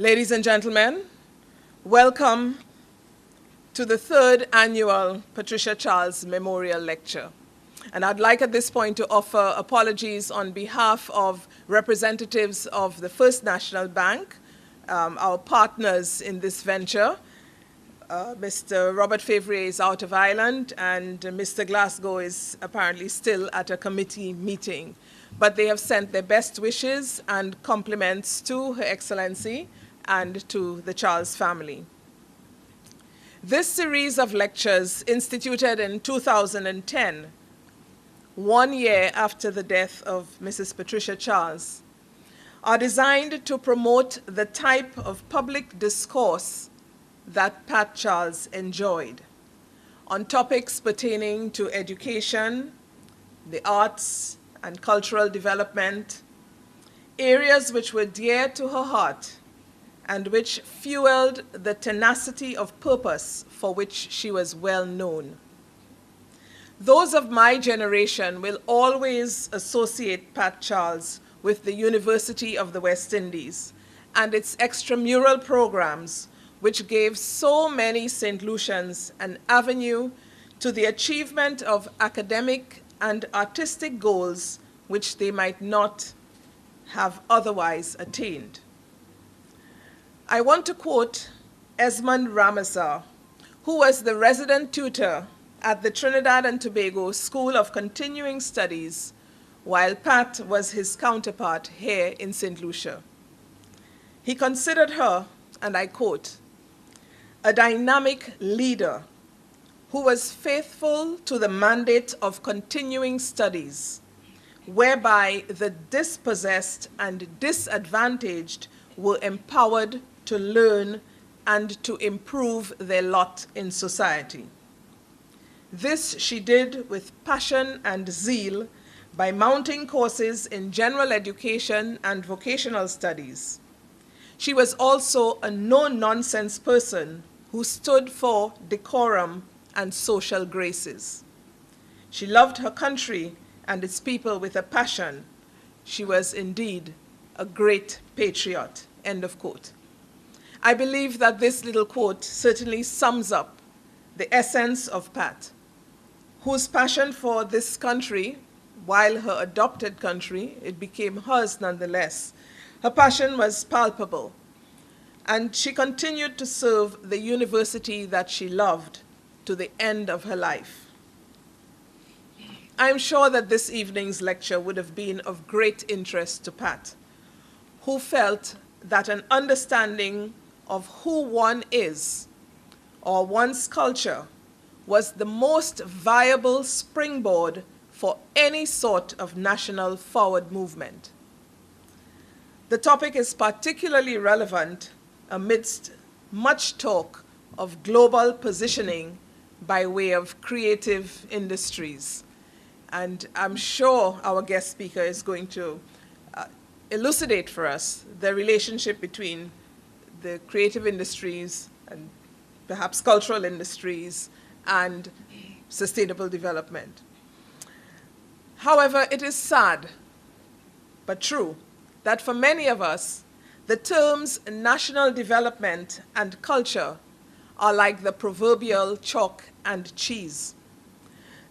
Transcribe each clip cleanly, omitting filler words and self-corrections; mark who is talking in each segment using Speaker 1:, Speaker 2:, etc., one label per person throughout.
Speaker 1: Ladies and gentlemen, welcome to the third annual Patricia Charles Memorial Lecture. And I'd like at this point to offer apologies on behalf of representatives of the First National Bank, our partners in this venture. Mr. Robert Favre is out of Ireland, and Mr. Glasgow is apparently still at a committee meeting. But they have sent their best wishes and compliments to Her Excellency and to the Charles family. This series of lectures, instituted in 2010, 1 year after the death of Mrs. Patricia Charles, are designed to promote the type of public discourse that Pat Charles enjoyed on topics pertaining to education, the arts, and cultural development, areas which were dear to her heart and which fueled the tenacity of purpose for which she was well known. Those of my generation will always associate Pat Charles with the University of the West Indies and its extramural programs, which gave so many St. Lucians an avenue to the achievement of academic and artistic goals which they might not have otherwise attained. I want to quote Esmond Ramazar, who was the resident tutor at the Trinidad and Tobago School of Continuing Studies, while Pat was his counterpart here in St. Lucia. He considered her, and I quote, a dynamic leader who was faithful to the mandate of continuing studies, whereby the dispossessed and disadvantaged were empowered to learn and to improve their lot in society. This she did with passion and zeal by mounting courses in general education and vocational studies. She was also a no-nonsense person who stood for decorum and social graces. She loved her country and its people with a passion. She was indeed a great patriot, end of quote. I believe that this little quote certainly sums up the essence of Pat, whose passion for this country, while her adopted country, it became hers nonetheless. Her passion was palpable, and she continued to serve the university that she loved to the end of her life. I'm sure that this evening's lecture would have been of great interest to Pat, who felt that an understanding of who one is or one's culture was the most viable springboard for any sort of national forward movement. The topic is particularly relevant amidst much talk of global positioning by way of creative industries. And I'm sure our guest speaker is going to elucidate for us the relationship between the creative industries and perhaps cultural industries and sustainable development. However, it is sad, but true, that for many of us, the terms national development and culture are like the proverbial chalk and cheese.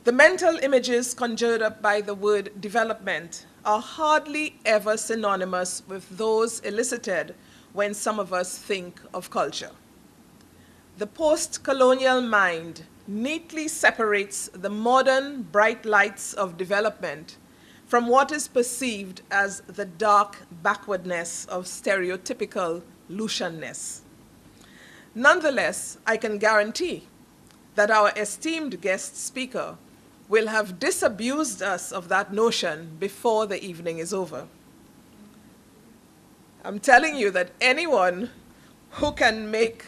Speaker 1: The mental images conjured up by the word development are hardly ever synonymous with those elicited when some of us think of culture. The post-colonial mind neatly separates the modern bright lights of development from what is perceived as the dark backwardness of stereotypical Lucianness. Nonetheless, I can guarantee that our esteemed guest speaker will have disabused us of that notion before the evening is over. I'm telling you that anyone who can make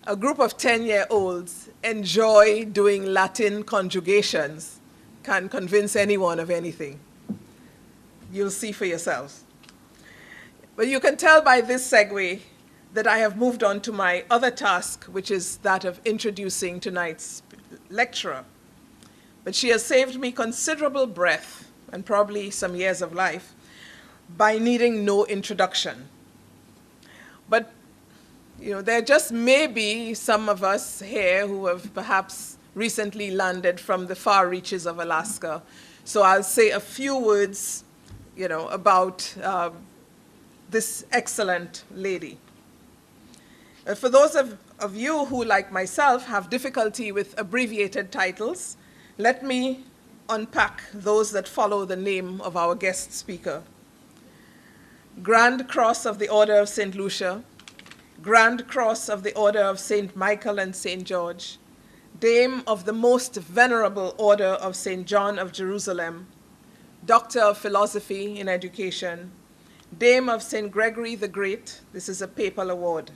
Speaker 1: a group of 10-year-olds enjoy doing Latin conjugations can convince anyone of anything. You'll see for yourselves. But you can tell by this segue that I have moved on to my other task, which is that of introducing tonight's lecturer. But she has saved me considerable breath and probably some years of life by needing no introduction. But there just may be some of us here who have perhaps recently landed from the far reaches of Alaska. So I'll say a few words, about this excellent lady. For those of you who, like myself, have difficulty with abbreviated titles, let me unpack those that follow the name of our guest speaker. Grand Cross of the Order of St. Lucia, Grand Cross of the Order of St. Michael and St. George, Dame of the Most Venerable Order of St. John of Jerusalem, Doctor of Philosophy in Education, Dame of St. Gregory the Great, this is a papal award,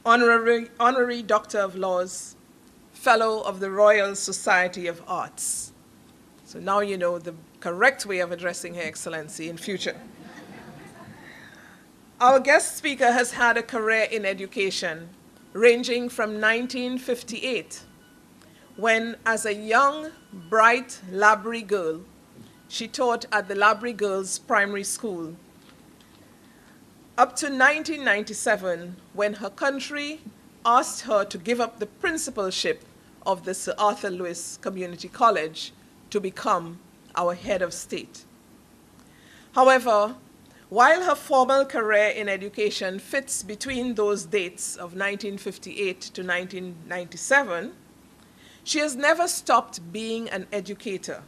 Speaker 1: Honorary Doctor of Laws, Fellow of the Royal Society of Arts. So now you know the correct way of addressing Her Excellency in future. Our guest speaker has had a career in education ranging from 1958, when as a young, bright Labrie girl, she taught at the Labrie Girls Primary School, up to 1997, when her country asked her to give up the principalship of the Sir Arthur Lewis Community College to become our head of state. However, while her formal career in education fits between those dates of 1958 to 1997, she has never stopped being an educator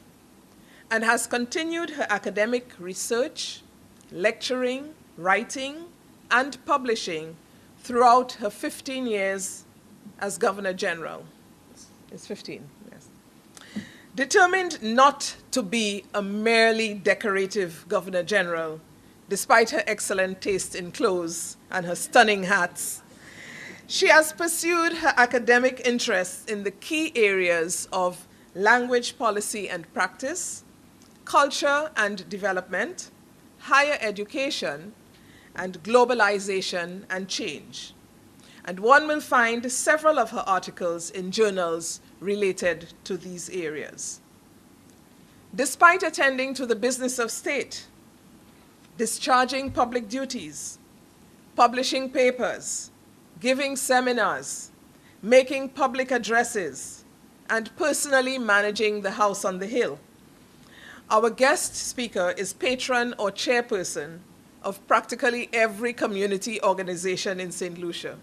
Speaker 1: and has continued her academic research, lecturing, writing, and publishing throughout her 15 years as Governor General. It's 15, yes. Determined not to be a merely decorative Governor General, despite her excellent taste in clothes and her stunning hats, she has pursued her academic interests in the key areas of language policy and practice, culture and development, higher education, and globalization and change. And one will find several of her articles in journals related to these areas. Despite attending to the business of state, discharging public duties, publishing papers, giving seminars, making public addresses, and personally managing the House on the Hill, our guest speaker is patron or chairperson of practically every community organization in St. Lucia.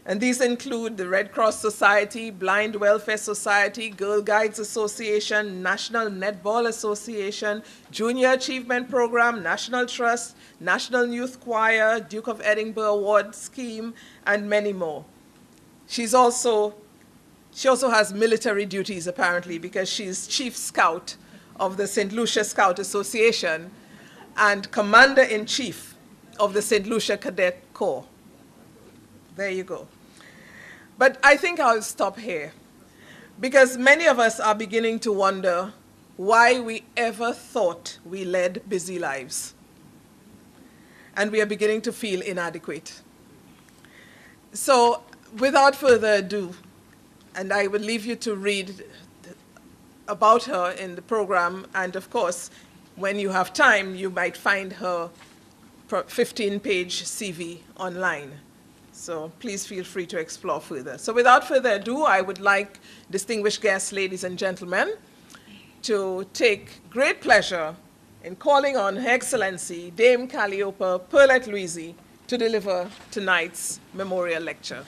Speaker 1: And these include the Red Cross Society, Blind Welfare Society, Girl Guides Association, National Netball Association, Junior Achievement Program, National Trust, National Youth Choir, Duke of Edinburgh Award Scheme, and many more. She also has military duties, apparently, because she's Chief Scout of the St. Lucia Scout Association and Commander-in-Chief of the St. Lucia Cadet Corps. There you go. But I think I'll stop here, because many of us are beginning to wonder why we ever thought we led busy lives. And we are beginning to feel inadequate. So without further ado, and I will leave you to read about her in the program, and of course, when you have time, you might find her 15-page CV online. So please feel free to explore further. So without further ado, I would like distinguished guests, ladies and gentlemen, to take great pleasure in calling on Her Excellency Dame Calliope Perlet Louise to deliver tonight's memorial lecture.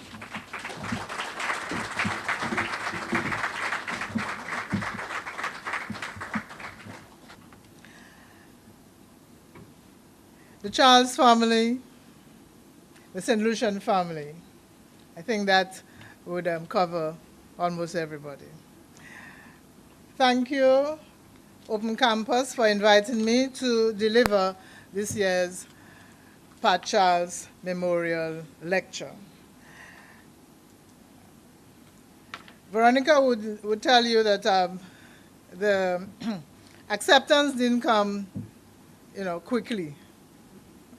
Speaker 2: The Charles family, the St. Lucian family. I think that would cover almost everybody. Thank you, Open Campus, for inviting me to deliver this year's Pat Charles Memorial Lecture. Veronica would tell you that the acceptance didn't come, quickly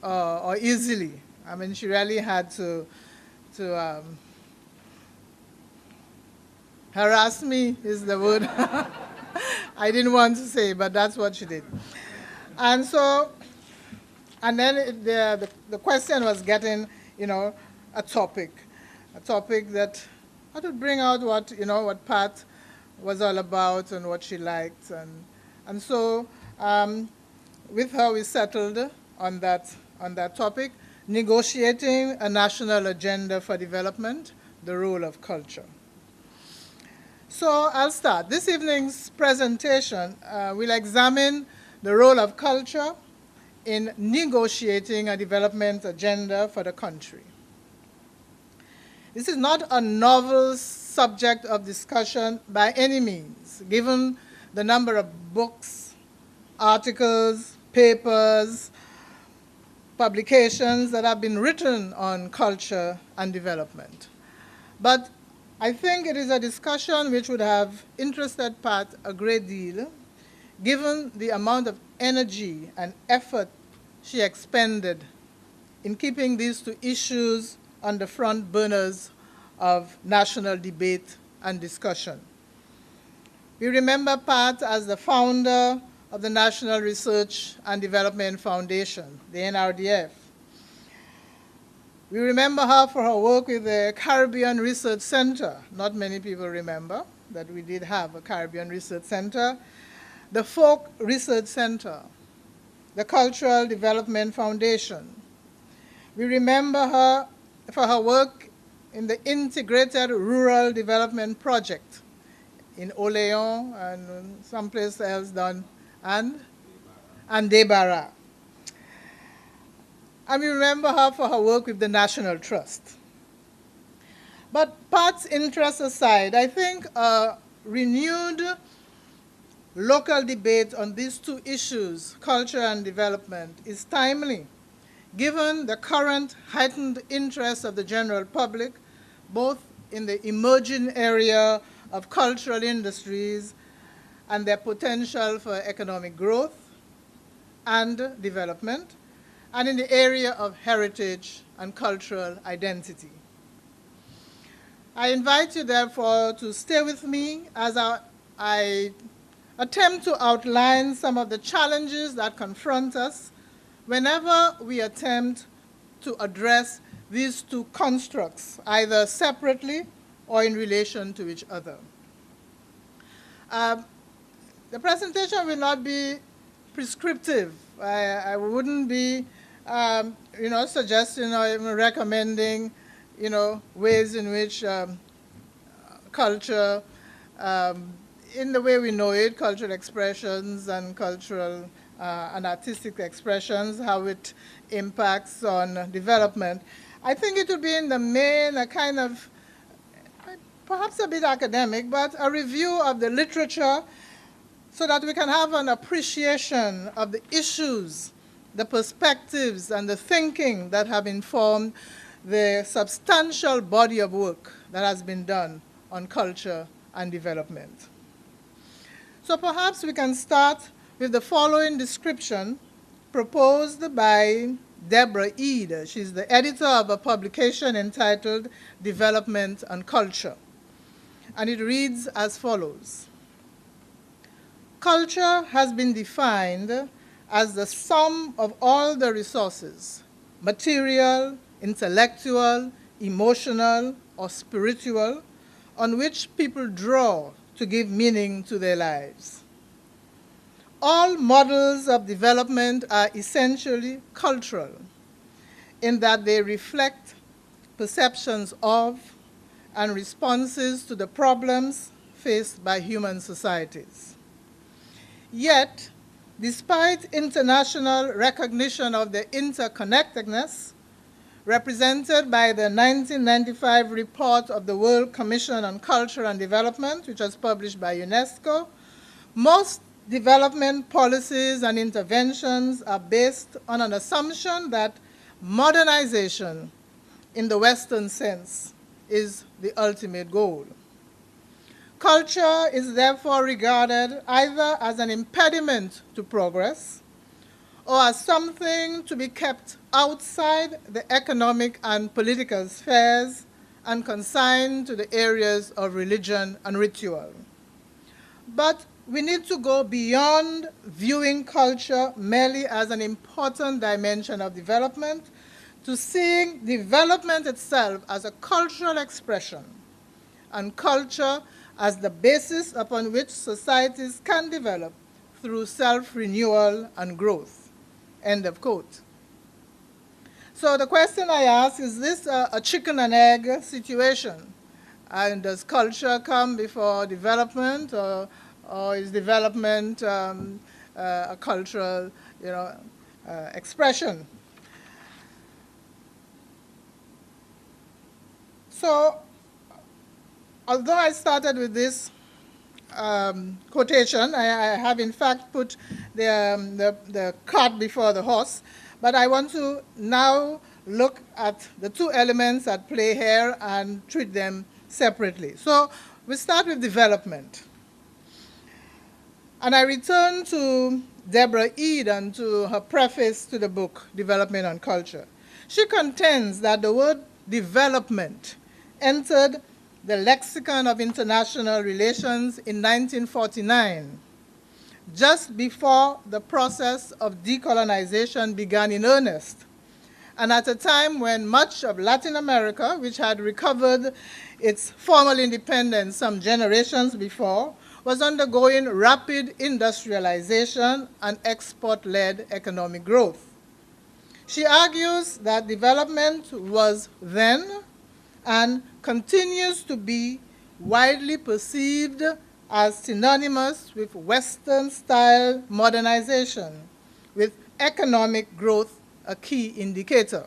Speaker 2: or easily. I mean, she really had to harass me, is the word I didn't want to say, but that's what she did. And so, and then the question was getting, a topic that I would bring out what, what Pat was all about and what she liked. And so with her, we settled on that topic, negotiating a national agenda for development, the role of culture. So I'll start. This evening's presentation will examine the role of culture in negotiating a development agenda for the country. This is not a novel subject of discussion by any means, given the number of books, articles, papers, publications that have been written on culture and development. But I think it is a discussion which would have interested Pat a great deal, given the amount of energy and effort she expended in keeping these two issues on the front burners of national debate and discussion. We remember Pat as the founder of the National Research and Development Foundation, the NRDF. We remember her for her work with the Caribbean Research Center. Not many people remember that we did have a Caribbean Research Center. The Folk Research Center, the Cultural Development Foundation. We remember her for her work in the Integrated Rural Development Project in Oleon and someplace else done, and Debara. And we remember her for her work with the National Trust. But Pat's interest aside, I think a renewed local debate on these two issues, culture and development, is timely, given the current heightened interest of the general public, both in the emerging area of cultural industries and their potential for economic growth and development, and in the area of heritage and cultural identity. I invite you, therefore, to stay with me as I attempt to outline some of the challenges that confront us whenever we attempt to address these two constructs, either separately or in relation to each other. The presentation will not be prescriptive. I wouldn't be suggesting or even recommending, ways in which culture, in the way we know it, cultural expressions and cultural and artistic expressions, how it impacts on development. I think it would be in the main a kind of, perhaps a bit academic, but a review of the literature so that we can have an appreciation of the issues, the perspectives, and the thinking that have informed the substantial body of work that has been done on culture and development. So perhaps we can start with the following description proposed by Deborah Eade. She's the editor of a publication entitled Development and Culture. And it reads as follows. Culture has been defined as the sum of all the resources, material, intellectual, emotional, or spiritual, on which people draw to give meaning to their lives. All models of development are essentially cultural, in that they reflect perceptions of and responses to the problems faced by human societies. Yet, despite international recognition of the interconnectedness represented by the 1995 report of the World Commission on Culture and Development, which was published by UNESCO, most development policies and interventions are based on an assumption that modernization, in the Western sense, is the ultimate goal. Culture is therefore regarded either as an impediment to progress or as something to be kept outside the economic and political spheres and consigned to the areas of religion and ritual. But we need to go beyond viewing culture merely as an important dimension of development to seeing development itself as a cultural expression and culture as the basis upon which societies can develop through self-renewal and growth. End of quote. So the question I ask, is this a chicken and egg situation? And does culture come before development, or is development a cultural, expression? So, although I started with this quotation, I have in fact put the cart before the horse, but I want to now look at the two elements at play here and treat them separately. So we start with development. And I return to Deborah Eden, to her preface to the book, Development and Culture. She contends that the word development entered the lexicon of international relations in 1949, just before the process of decolonization began in earnest, and at a time when much of Latin America, which had recovered its formal independence some generations before, was undergoing rapid industrialization and export-led economic growth. She argues that development was then and continues to be widely perceived as synonymous with Western-style modernization, with economic growth a key indicator.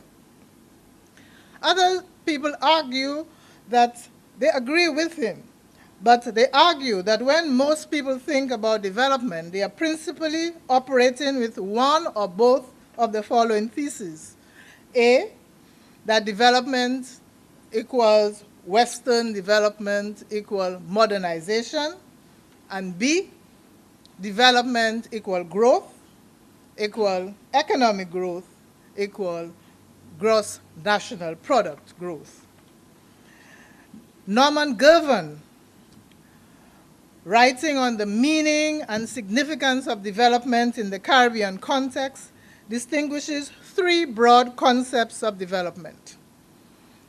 Speaker 2: Other people argue that they agree with him, but they argue that when most people think about development, they are principally operating with one or both of the following theses. A, that development equals Western development equal modernization, and B, development equal growth, equal economic growth, equal gross national product growth. Norman Girvan, writing on the meaning and significance of development in the Caribbean context, distinguishes three broad concepts of development.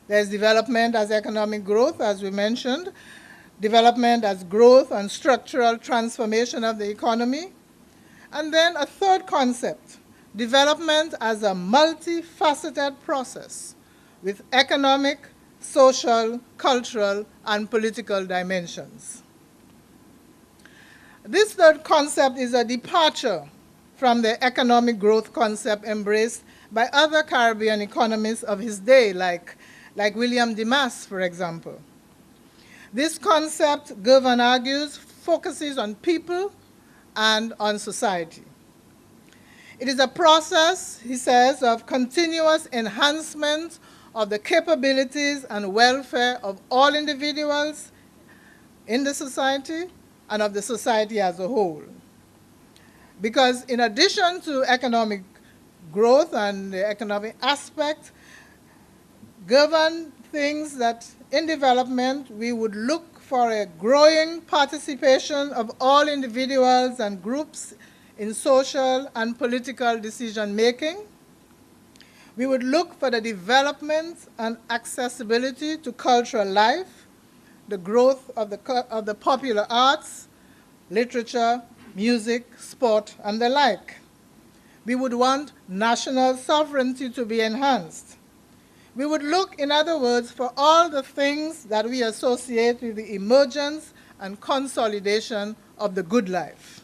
Speaker 2: There's development as economic growth, as we mentioned, development as growth and structural transformation of the economy, and then a third concept, development as a multifaceted process with economic, social, cultural, and political dimensions. This third concept is a departure from the economic growth concept embraced by other Caribbean economists of his day, like William Dimas, for example. This concept, Girvan argues, focuses on people and on society. It is a process, he says, of continuous enhancement of the capabilities and welfare of all individuals in the society and of the society as a whole. Because in addition to economic growth and the economic aspect, Girvan thinks that in development we would look for a growing participation of all individuals and groups in social and political decision making. We would look for the development and accessibility to cultural life, the growth of the popular arts, literature, music, sport, and the like. We would want national sovereignty to be enhanced. We would look, in other words, for all the things that we associate with the emergence and consolidation of the good life.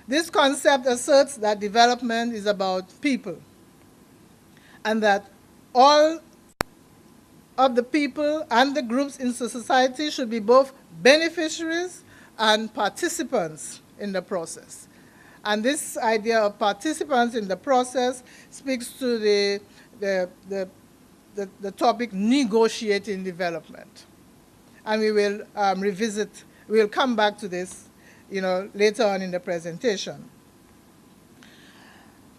Speaker 2: This concept asserts that development is about people, and that all of the people and the groups in society should be both beneficiaries and participants in the process. And this idea of participants in the process speaks to the topic negotiating development. And we will we'll come back to this later on in the presentation.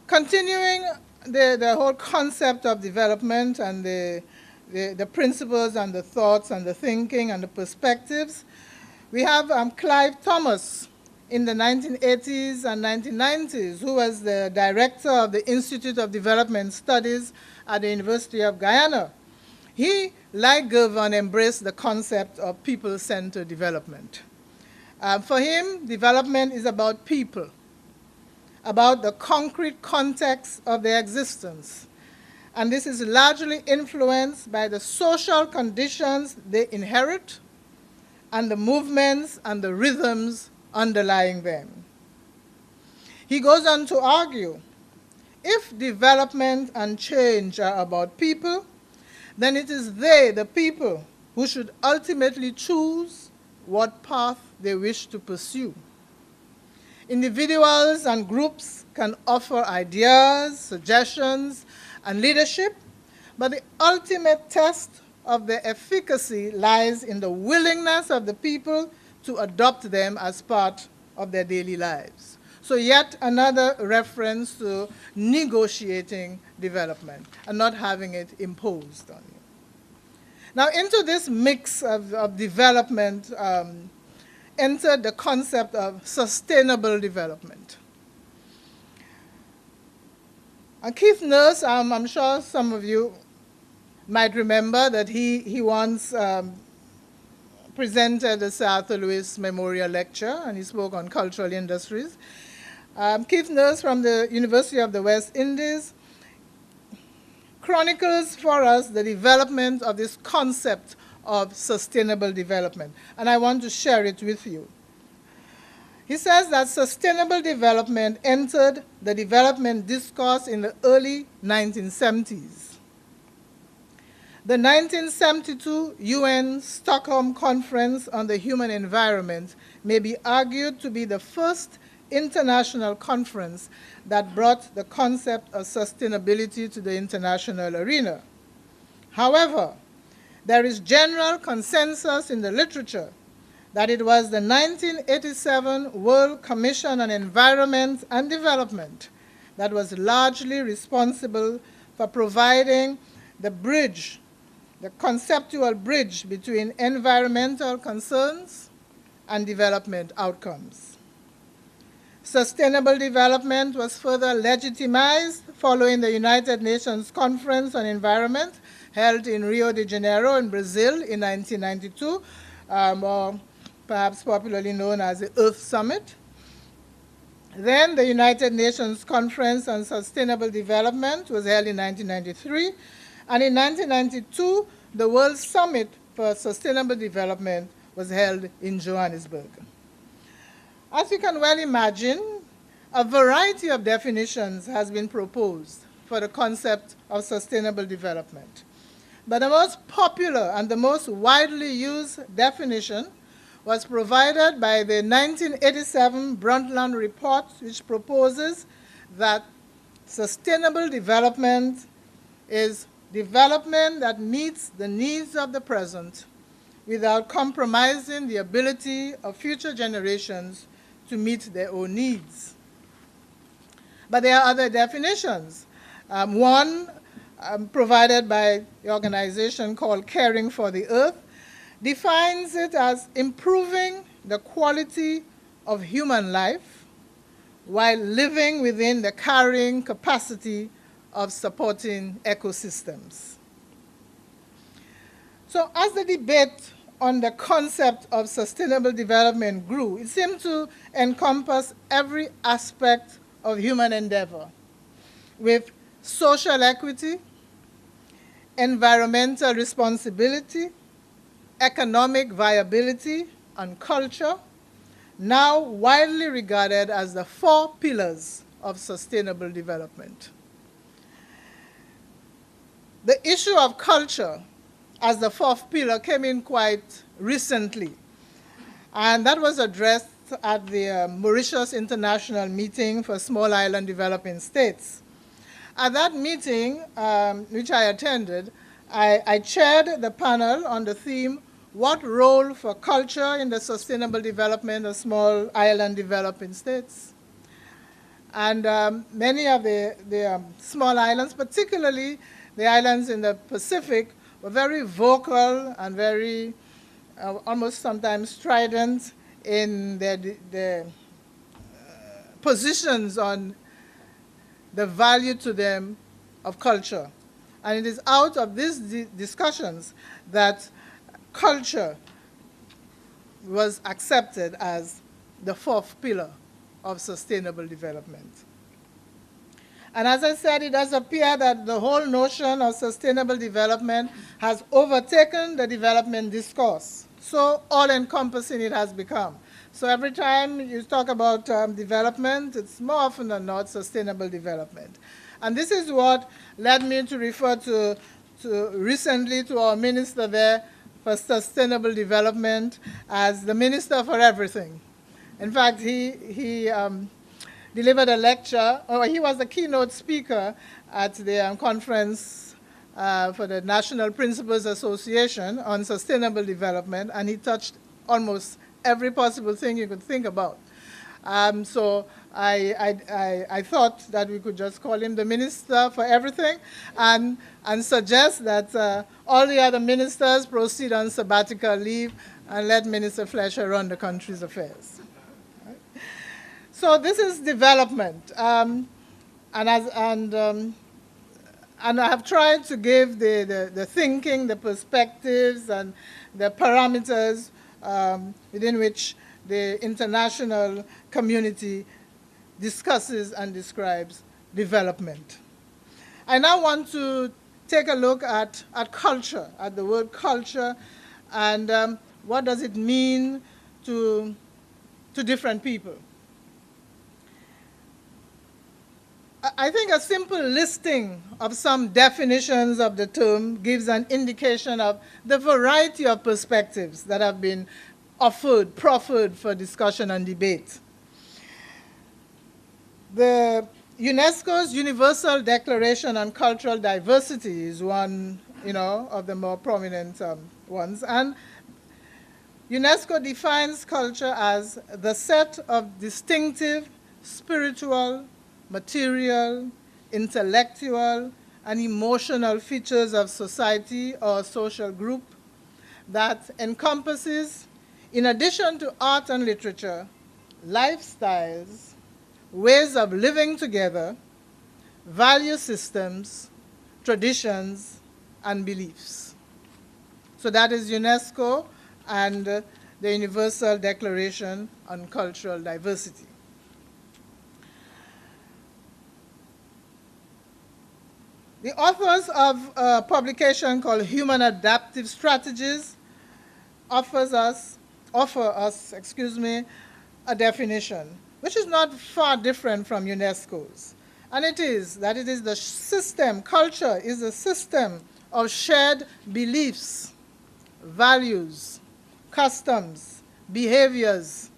Speaker 2: Continuing the whole concept of development and the principles and the thoughts and the thinking and the perspectives, we have Clive Thomas, in the 1980s and 1990s, who was the director of the Institute of Development Studies at the University of Guyana. He, like Gervon, embraced the concept of people-centered development. For him, development is about people, about the concrete context of their existence. And this is largely influenced by the social conditions they inherit and the movements and the rhythms underlying them. He goes on to argue, if development and change are about people, then it is they, the people, who should ultimately choose what path they wish to pursue. Individuals and groups can offer ideas, suggestions, and leadership, but the ultimate test of their efficacy lies in the willingness of the people to adopt them as part of their daily lives. So yet another reference to negotiating development and not having it imposed on you. Now, into this mix of development entered the concept of sustainable development. And Keith Nurse, I'm sure some of you might remember that he once presented the Sir Arthur Lewis Memorial Lecture, and he spoke on cultural industries. Keith Nurse from the University of the West Indies chronicles for us the development of this concept of sustainable development, and I want to share it with you. He says that sustainable development entered the development discourse in the early 1970s. The 1972 UN Stockholm Conference on the Human Environment may be argued to be the first international conference that brought the concept of sustainability to the international arena. However, there is general consensus in the literature that it was the 1987 World Commission on Environment and Development that was largely responsible for providing the bridge, the conceptual bridge between environmental concerns and development outcomes. Sustainable development was further legitimized following the United Nations Conference on Environment held in Rio de Janeiro in Brazil in 1992, or perhaps popularly known as the Earth Summit. Then the United Nations Conference on Sustainable Development was held in 1993, and in 1992, the World Summit for Sustainable Development was held in Johannesburg. As you can well imagine, a variety of definitions has been proposed for the concept of sustainable development. But the most popular and the most widely used definition was provided by the 1987 Brundtland Report, which proposes that sustainable development is development that meets the needs of the present without compromising the ability of future generations to meet their own needs. But there are other definitions. One provided by the organization called Caring for the Earth defines it as improving the quality of human life while living within the carrying capacity of supporting ecosystems. So as the debate on the concept of sustainable development grew, it seemed to encompass every aspect of human endeavor, with social equity, environmental responsibility, economic viability, and culture, now widely regarded as the 4 pillars of sustainable development. The issue of culture as the 4th pillar came in quite recently, and that was addressed at the Mauritius International Meeting for Small Island Developing States. At that meeting, which I attended, I chaired the panel on the theme, "What role for culture in the sustainable development of small island developing states?" And many of the small islands, particularly the islands in the Pacific, were very vocal and very almost sometimes strident in their positions on the value to them of culture. And it is out of these discussions that culture was accepted as the fourth pillar of sustainable development. And as I said, it does appear that the whole notion of sustainable development has overtaken the development discourse. So all-encompassing it has become. So every time you talk about development, it's more often than not sustainable development. And this is what led me to refer to recently to our minister there for sustainable development as the minister for everything. In fact, he delivered a lecture, or he was the keynote speaker at the conference for the National Principals Association on Sustainable Development, and he touched almost every possible thing you could think about. So I thought that we could just call him the minister for everything and suggest that all the other ministers proceed on sabbatical leave and let Minister Fletcher run the country's affairs. So this is development, and I have tried to give the thinking, the perspectives, and the parameters within which the international community discusses and describes development. I now want to take a look at culture, at the word culture, and what does it mean to different people. I think a simple listing of some definitions of the term gives an indication of the variety of perspectives that have been proffered for discussion and debate. The UNESCO's Universal Declaration on Cultural Diversity is one, of the more prominent ones. And UNESCO defines culture as the set of distinctive spiritual, material, intellectual, and emotional features of society or social group that encompasses, in addition to art and literature, lifestyles, ways of living together, value systems, traditions, and beliefs. So that is UNESCO and the Universal Declaration on Cultural Diversity. The authors of a publication called Human Adaptive Strategies offer us a definition, which is not far different from UNESCO's. And it is the system, culture is a system of shared beliefs, values, customs, behaviors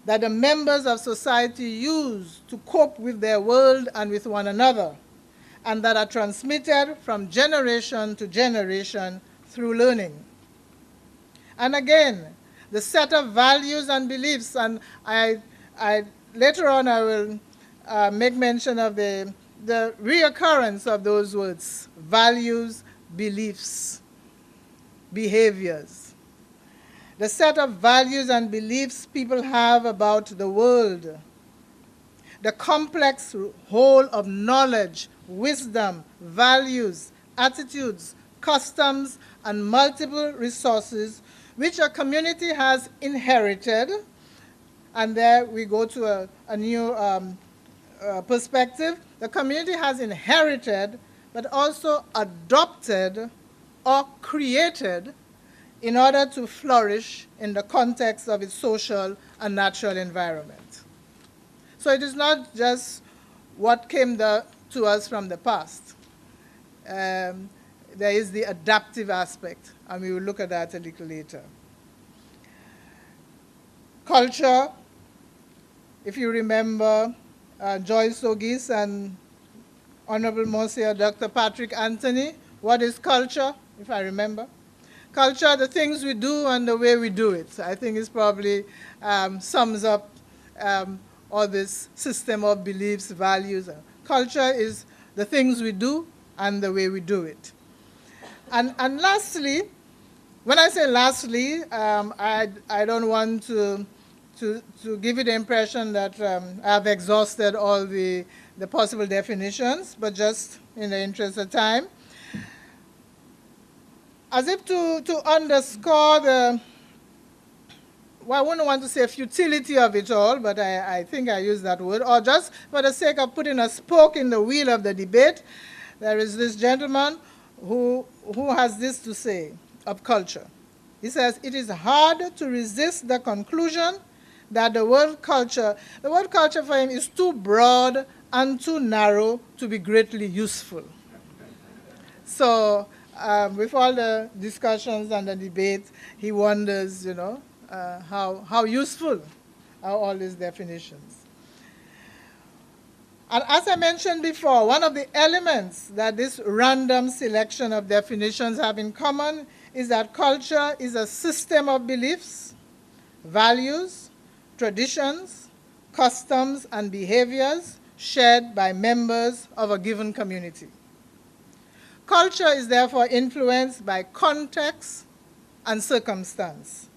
Speaker 2: that the members of society use to cope with their world and with one another, and that are transmitted from generation to generation through learning. And again, the set of values and beliefs, and later on I will make mention of the reoccurrence of those words: values, beliefs, behaviors. The set of values and beliefs people have about the world, the complex whole of knowledge, wisdom, values, attitudes, customs, and multiple resources which a community has inherited. And there we go to a new perspective. The community has inherited, but also adopted or created in order to flourish in the context of its social and natural environment. So it is not just what came to us from the past. There is the adaptive aspect, and we will look at that a little later. Culture, if you remember Joyce Ogis and Honorable Monsieur Dr. Patrick Anthony, what is culture, if I remember? Culture, the things we do and the way we do it. I think it probably sums up all this system of beliefs, values. Culture is the things we do and the way we do it. And lastly, when I say lastly, I don't want to to give you the impression that I've exhausted all the possible definitions, but just in the interest of time. As if to underscore the, well, I wouldn't want to say futility of it all, but I think I use that word, or just for the sake of putting a spoke in the wheel of the debate, there is this gentleman who has this to say of culture. He says, it is hard to resist the conclusion that the word culture for him is too broad and too narrow to be greatly useful. So with all the discussions and the debates, he wonders, how useful are all these definitions. And as I mentioned before, one of the elements that this random selection of definitions have in common is that culture is a system of beliefs, values, traditions, customs, and behaviors shared by members of a given community. Culture is therefore influenced by context and circumstance.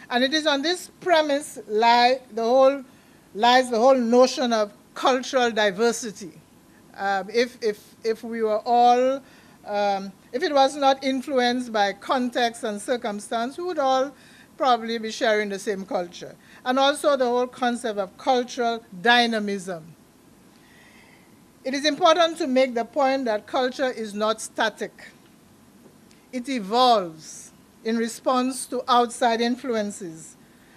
Speaker 2: And it is on this premise lies the whole notion of cultural diversity. If we were all, if it was not influenced by context and circumstance, we would all probably be sharing the same culture. And also the whole concept of cultural dynamism. It is important to make the point that culture is not static. It evolves in response to outside influences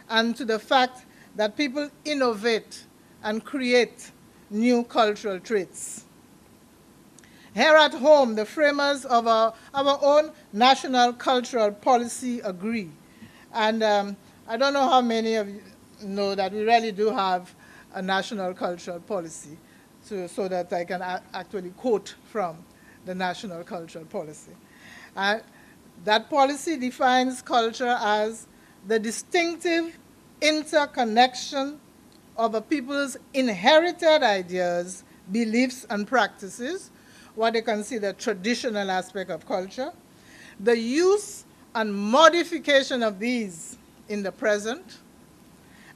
Speaker 2: and to the fact that people innovate and create new cultural traits. Here at home, the framers of our own national cultural policy agree. And I don't know how many of you know that we really do have a national cultural policy, so that I can actually quote from the national cultural policy. That policy defines culture as the distinctive interconnection of a people's inherited ideas, beliefs, and practices, what they consider traditional aspect of culture, the use and modification of these in the present,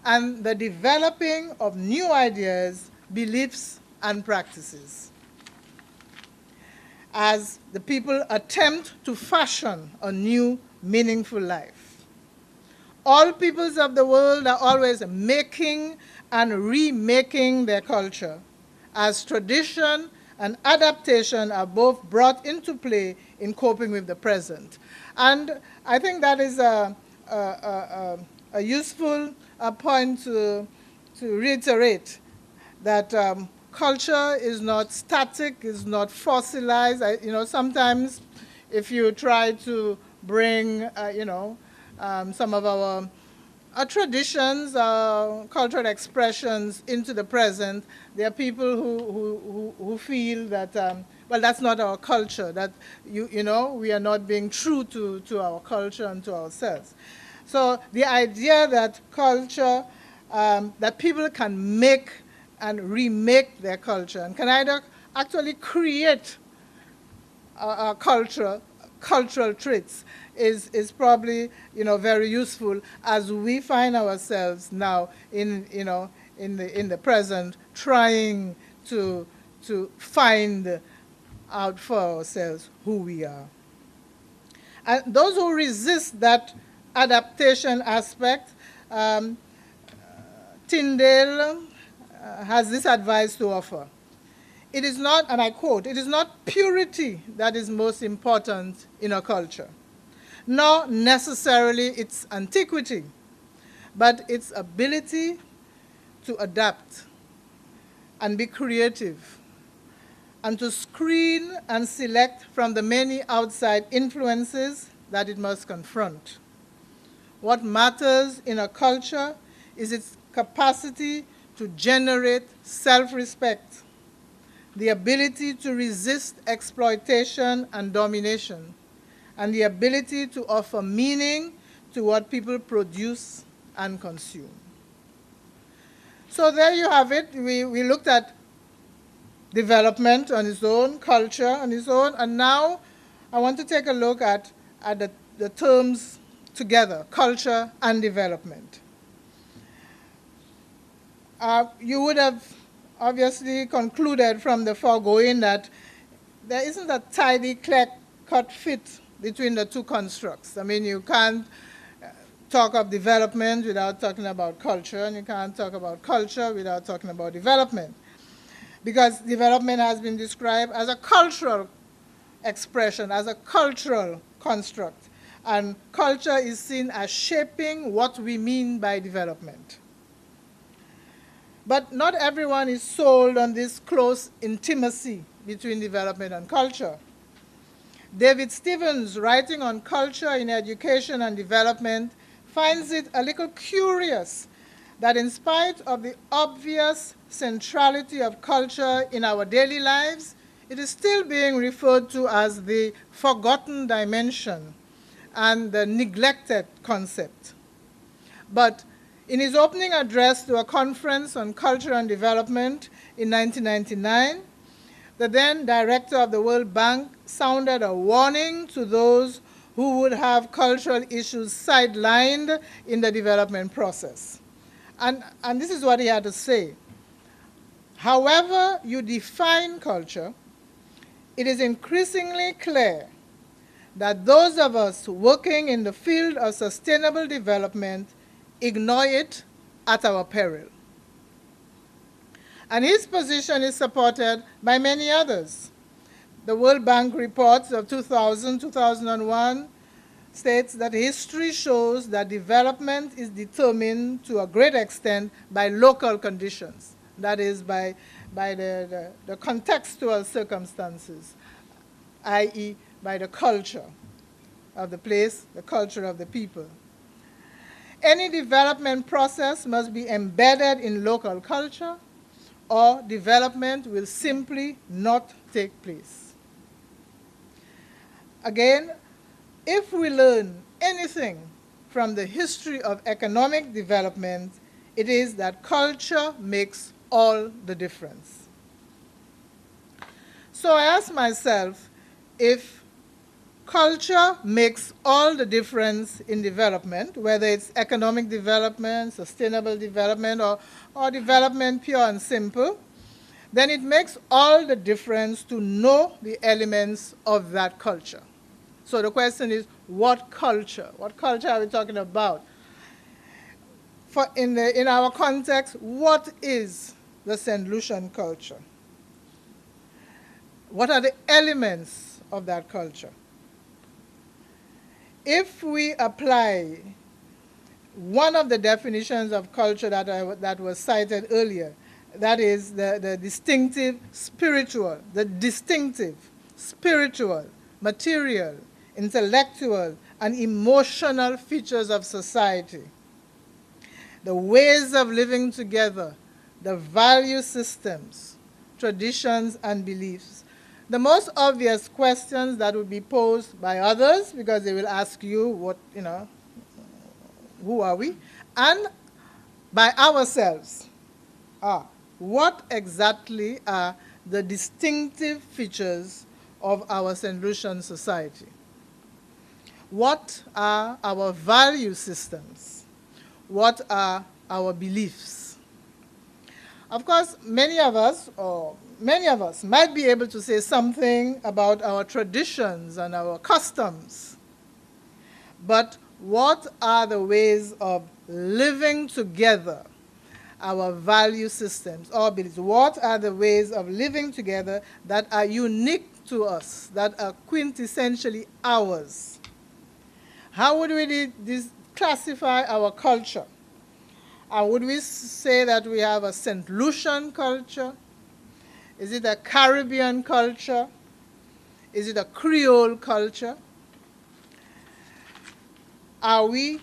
Speaker 2: and the developing of new ideas, beliefs, and practices as the people attempt to fashion a new, meaningful life. All peoples of the world are always making and remaking their culture, as tradition and adaptation are both brought into play in coping with the present. And I think that is a useful point to reiterate, that culture is not static, is not fossilized. Sometimes if you try to bring, some of our traditions, cultural expressions into the present, there are people who feel that, well, that's not our culture, that, we are not being true to our culture and to ourselves. So the idea that culture, that people can make and remake their culture and can either actually create cultural traits is probably very useful as we find ourselves now in the present trying to find out for ourselves who we are. And those who resist that adaptation aspect, Tyndale has this advice to offer. It is not, and I quote, it is not purity that is most important in a culture, nor necessarily its antiquity, but its ability to adapt and be creative, and to screen and select from the many outside influences that it must confront. What matters in a culture is its capacity to generate self-respect, the ability to resist exploitation and domination, and the ability to offer meaning to what people produce and consume. So there you have it. We looked at development on its own, culture on its own, and now I want to take a look at the terms together, culture and development. You would have obviously concluded from the foregoing that there isn't a tidy, clear-cut fit between the two constructs. I mean, you can't talk of development without talking about culture, and you can't talk about culture without talking about development. Because development has been described as a cultural expression, as a cultural construct. And culture is seen as shaping what we mean by development. But not everyone is sold on this close intimacy between development and culture. David Stevens, writing on culture in education and development, finds it a little curious that in spite of the obvious centrality of culture in our daily lives, it is still being referred to as the forgotten dimension and the neglected concept. But in his opening address to a conference on culture and development in 1999, the then director of the World Bank sounded a warning to those who would have cultural issues sidelined in the development process. And this is what he had to say. However you define culture, it is increasingly clear that those of us working in the field of sustainable development ignore it at our peril. And his position is supported by many others. The World Bank reports of 2000-2001 states that history shows that development is determined to a great extent by local conditions, that is, by the contextual circumstances, i.e., by the culture of the place, the culture of the people. Any development process must be embedded in local culture, or development will simply not take place. Again, if we learn anything from the history of economic development, it is that culture makes all the difference. So I ask myself, if culture makes all the difference in development, whether it's economic development, sustainable development, or development pure and simple, then it makes all the difference to know the elements of that culture. So the question is, what culture? What culture are we talking about? In our context, what is the St. Lucian culture? What are the elements of that culture? If we apply one of the definitions of culture that was cited earlier, that is the distinctive spiritual, material, intellectual, and emotional features of society, the ways of living together, the value systems, traditions, and beliefs. The most obvious questions that would be posed by others, because they will ask you, who are we? And by ourselves, what exactly are the distinctive features of our St. Lucian society? What are our value systems? What are our beliefs? Of course, many of us might be able to say something about our traditions and our customs. But what are the ways of living together, our value systems, our beliefs? What are the ways of living together that are unique to us, that are quintessentially ours? How would we classify our culture? Would we say that we have a St. Lucian culture? Is it a Caribbean culture? Is it a Creole culture? Are we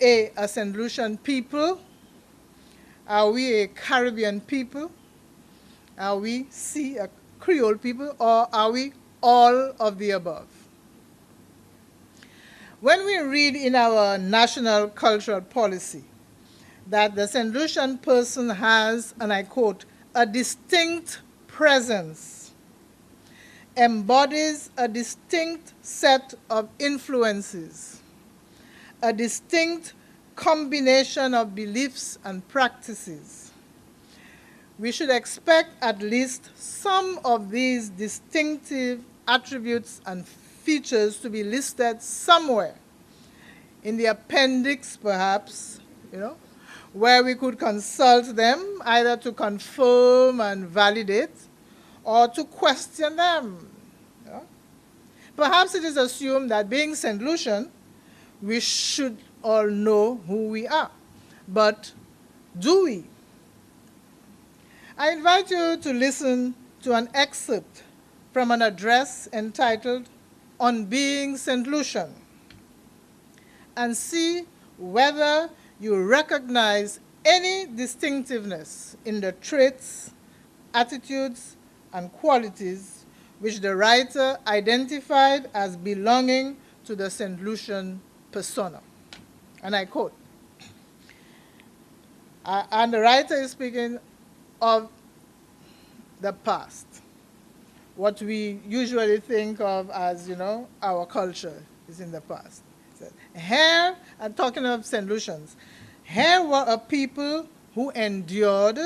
Speaker 2: a St. Lucian people? Are we a Caribbean people? Are we a Creole people? Or are we all of the above? When we read in our national cultural policy that the St. Lucian person has, and I quote, a distinct presence, embodies a distinct set of influences, a distinct combination of beliefs and practices, we should expect at least some of these distinctive attributes and features to be listed somewhere in the appendix, perhaps, where we could consult them either to confirm and validate or to question them. Perhaps it is assumed that being St. Lucian, we should all know who we are. But do we? I invite you to listen to an excerpt from an address entitled On Being St. Lucian and see whether you recognize any distinctiveness in the traits, attitudes, and qualities which the writer identified as belonging to the St. Lucian persona. And I quote, and the writer is speaking of the past, what we usually think of as, our culture is in the past. Here, I'm talking of St. Lucians, here were a people who endured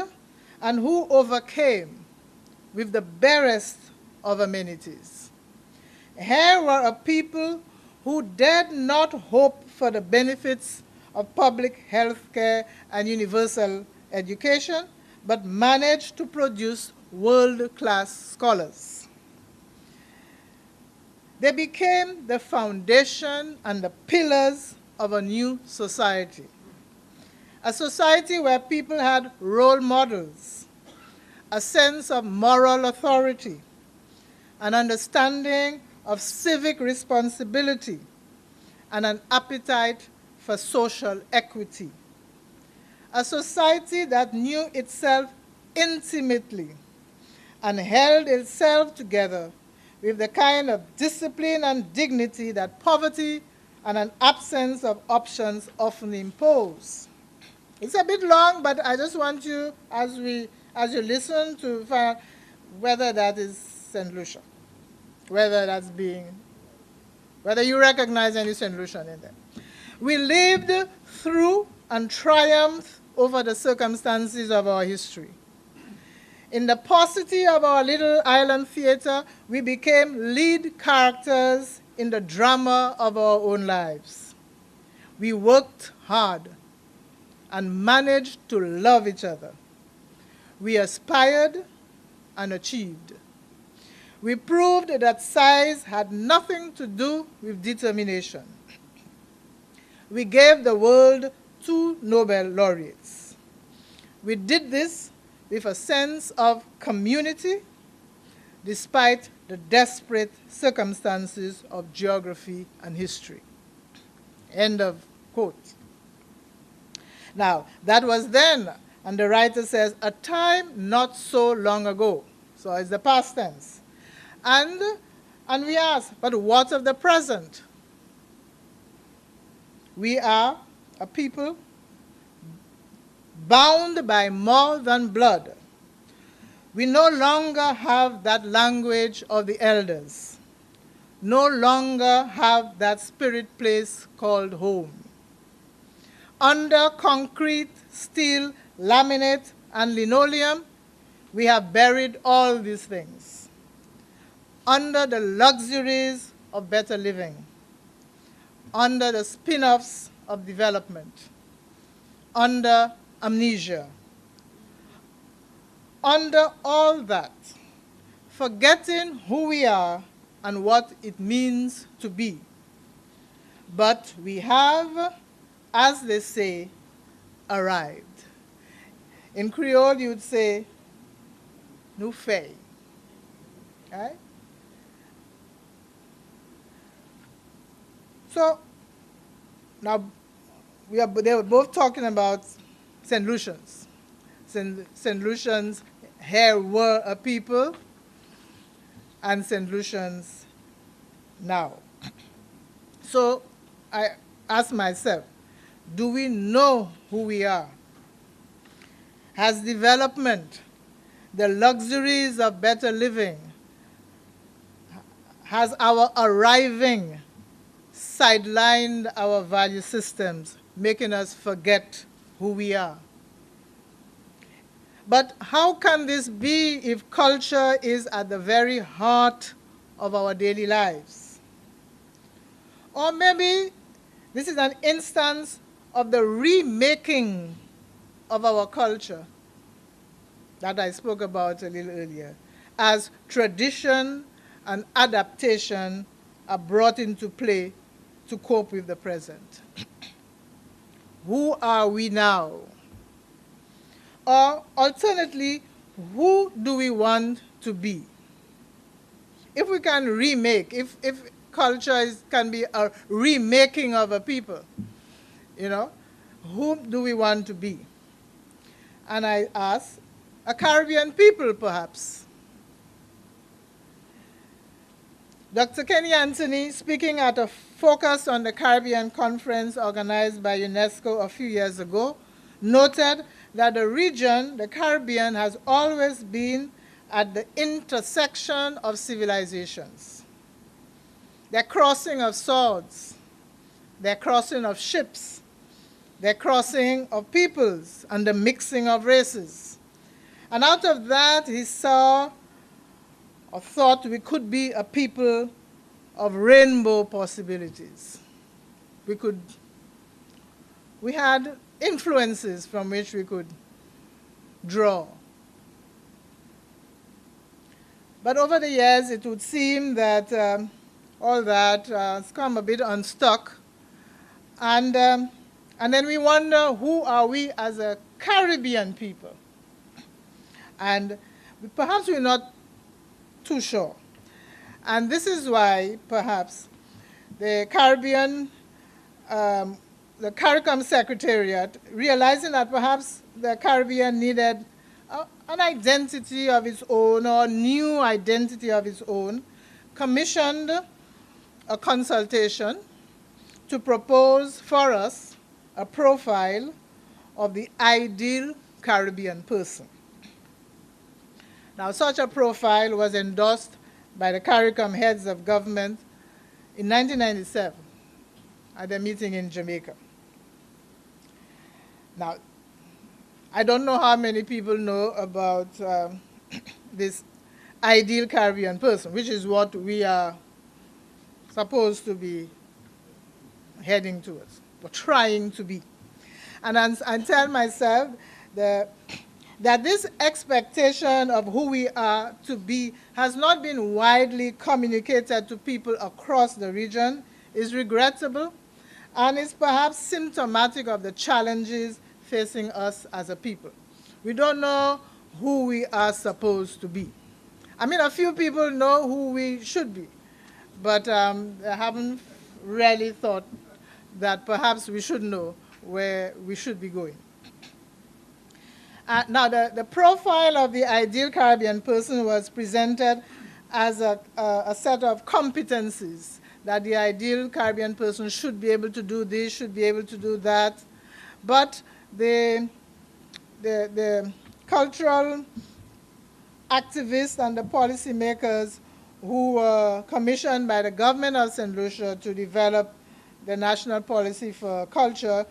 Speaker 2: and who overcame with the barest of amenities. Here were a people who dared not hope for the benefits of public health care and universal education, but managed to produce world-class scholars. They became the foundation and the pillars of a new society, a society where people had role models, a sense of moral authority, an understanding of civic responsibility, and an appetite for social equity. A society that knew itself intimately and held itself together with the kind of discipline and dignity that poverty and an absence of options often impose. It's a bit long, but I just want you, as you listen, to find out whether that is St. Lucian, whether you recognize any St. Lucian in there. We lived through and triumphed over the circumstances of our history. In the paucity of our little island theater, we became lead characters in the drama of our own lives. We worked hard and managed to love each other. We aspired and achieved. We proved that size had nothing to do with determination. We gave the world 2 Nobel laureates. We did this with a sense of community despite the desperate circumstances of geography and history. End of quote. Now, that was then, and the writer says, a time not so long ago. So it's the past tense. And we ask, but what of the present? We are a people bound by more than blood. We no longer have that language of the elders, no longer have that spirit place called home. Under concrete, steel, laminate, and linoleum, we have buried all these things. Under the luxuries of better living, under the spin-offs of development, under amnesia. Under all that, forgetting who we are and what it means to be. But we have, as they say, arrived. In Creole, you would say, nous fait. Right? So, now, they were both talking about St. Lucians. St. Lucians here were a people, and St. Lucians now. So I ask myself, do we know who we are? Has development, the luxuries of better living, has our arriving sidelined our value systems, making us forget who we are? But how can this be if culture is at the very heart of our daily lives? Or maybe this is an instance of the remaking of our culture that I spoke about a little earlier, as tradition and adaptation are brought into play to cope with the present. Who are we now? Or alternately, who do we want to be? If we can remake, if culture can be a remaking of a people, who do we want to be? And I ask, a Caribbean people perhaps. Dr. Kenny Anthony, speaking at a Focus on the Caribbean conference organized by UNESCO a few years ago, noted that the region, the Caribbean, has always been at the intersection of civilizations. The crossing of swords, the crossing of ships, the crossing of peoples, and the mixing of races. And out of that, he saw or thought we could be a people of rainbow possibilities. We had influences from which we could draw. But over the years, it would seem that all that has come a bit unstuck. And then we wonder, who are we as a Caribbean people? And perhaps we're not too sure. And this is why, perhaps, the Caribbean, the CARICOM Secretariat, realizing that perhaps the Caribbean needed an identity of its own or a new identity of its own, commissioned a consultation to propose for us a profile of the ideal Caribbean person. Now, such a profile was endorsed by the CARICOM heads of government in 1997 at a meeting in Jamaica. Now, I don't know how many people know about this ideal Caribbean person, which is what we are supposed to be heading towards, or trying to be. And I tell myself that this expectation of who we are to be has not been widely communicated to people across the region is regrettable, and is perhaps symptomatic of the challenges facing us as a people. We don't know who we are supposed to be. I mean, a few people know who we should be, but they haven't really thought that perhaps we should know where we should be going. Now, the profile of the ideal Caribbean person was presented as a set of competencies, that the ideal Caribbean person should be able to do this, should be able to do that. But the cultural activists and the policymakers who were commissioned by the government of St. Lucia to develop the national policy for culture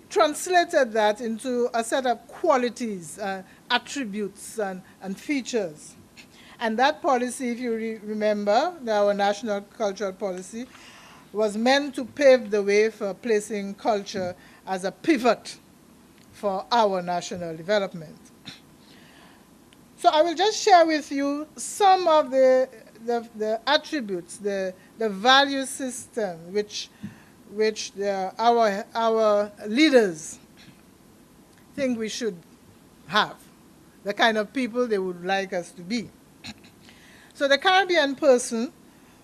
Speaker 2: translated that into a set of qualities, attributes, and features. And that policy, if you remember, our national cultural policy, was meant to pave the way for placing culture as a pivot for our national development. So I will just share with you some of the attributes, the value system which our leaders think we should have, the kind of people they would like us to be. So the Caribbean person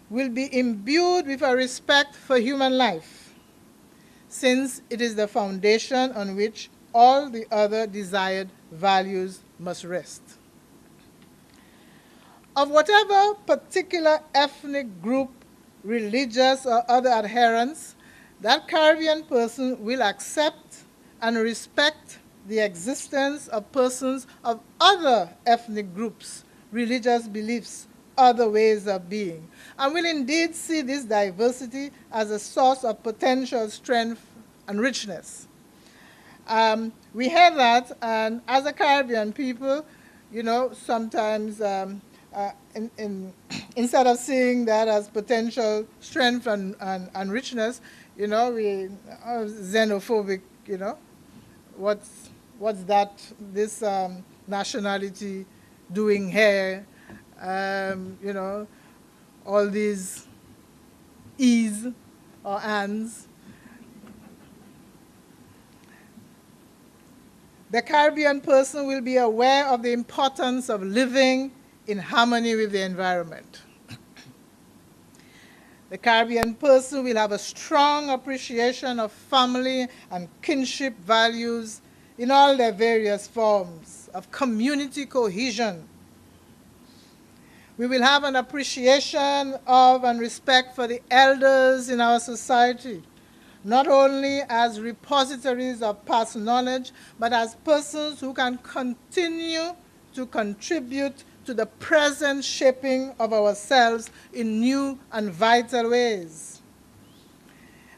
Speaker 2: will be imbued with a respect for human life, since it is the foundation on which all the other desired values must rest. Of whatever particular ethnic group, religious or other adherents, that Caribbean person will accept and respect the existence of persons of other ethnic groups, religious beliefs, other ways of being, and will indeed see this diversity as a source of potential strength and richness. We hear that, and as a Caribbean people, you know, sometimes instead of seeing that as potential strength and richness, you know, we are xenophobic, you know. What's that, this nationality doing here? You know, all these E's or ands. The Caribbean person will be aware of the importance of living in harmony with the environment. The Caribbean person will have a strong appreciation of family and kinship values in all their various forms, of community cohesion. We will have an appreciation of and respect for the elders in our society, not only as repositories of past knowledge, but as persons who can continue to contribute to the present shaping of ourselves in new and vital ways.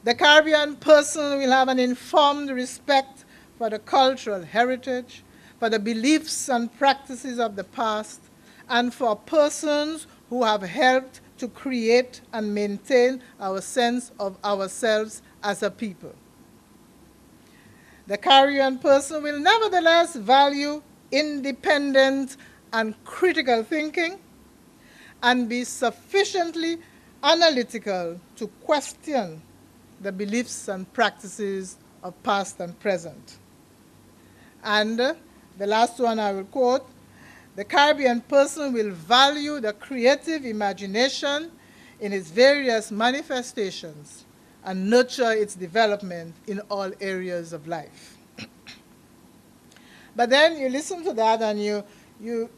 Speaker 2: The Caribbean person will have an informed respect for the cultural heritage, for the beliefs and practices of the past, and for persons who have helped to create and maintain our sense of ourselves as a people. The Caribbean person will nevertheless value independent and critical thinking and be sufficiently analytical to question the beliefs and practices of past and present. And the last one I will quote, the Caribbean person will value the creative imagination in its various manifestations and nurture its development in all areas of life. But then you listen to that and you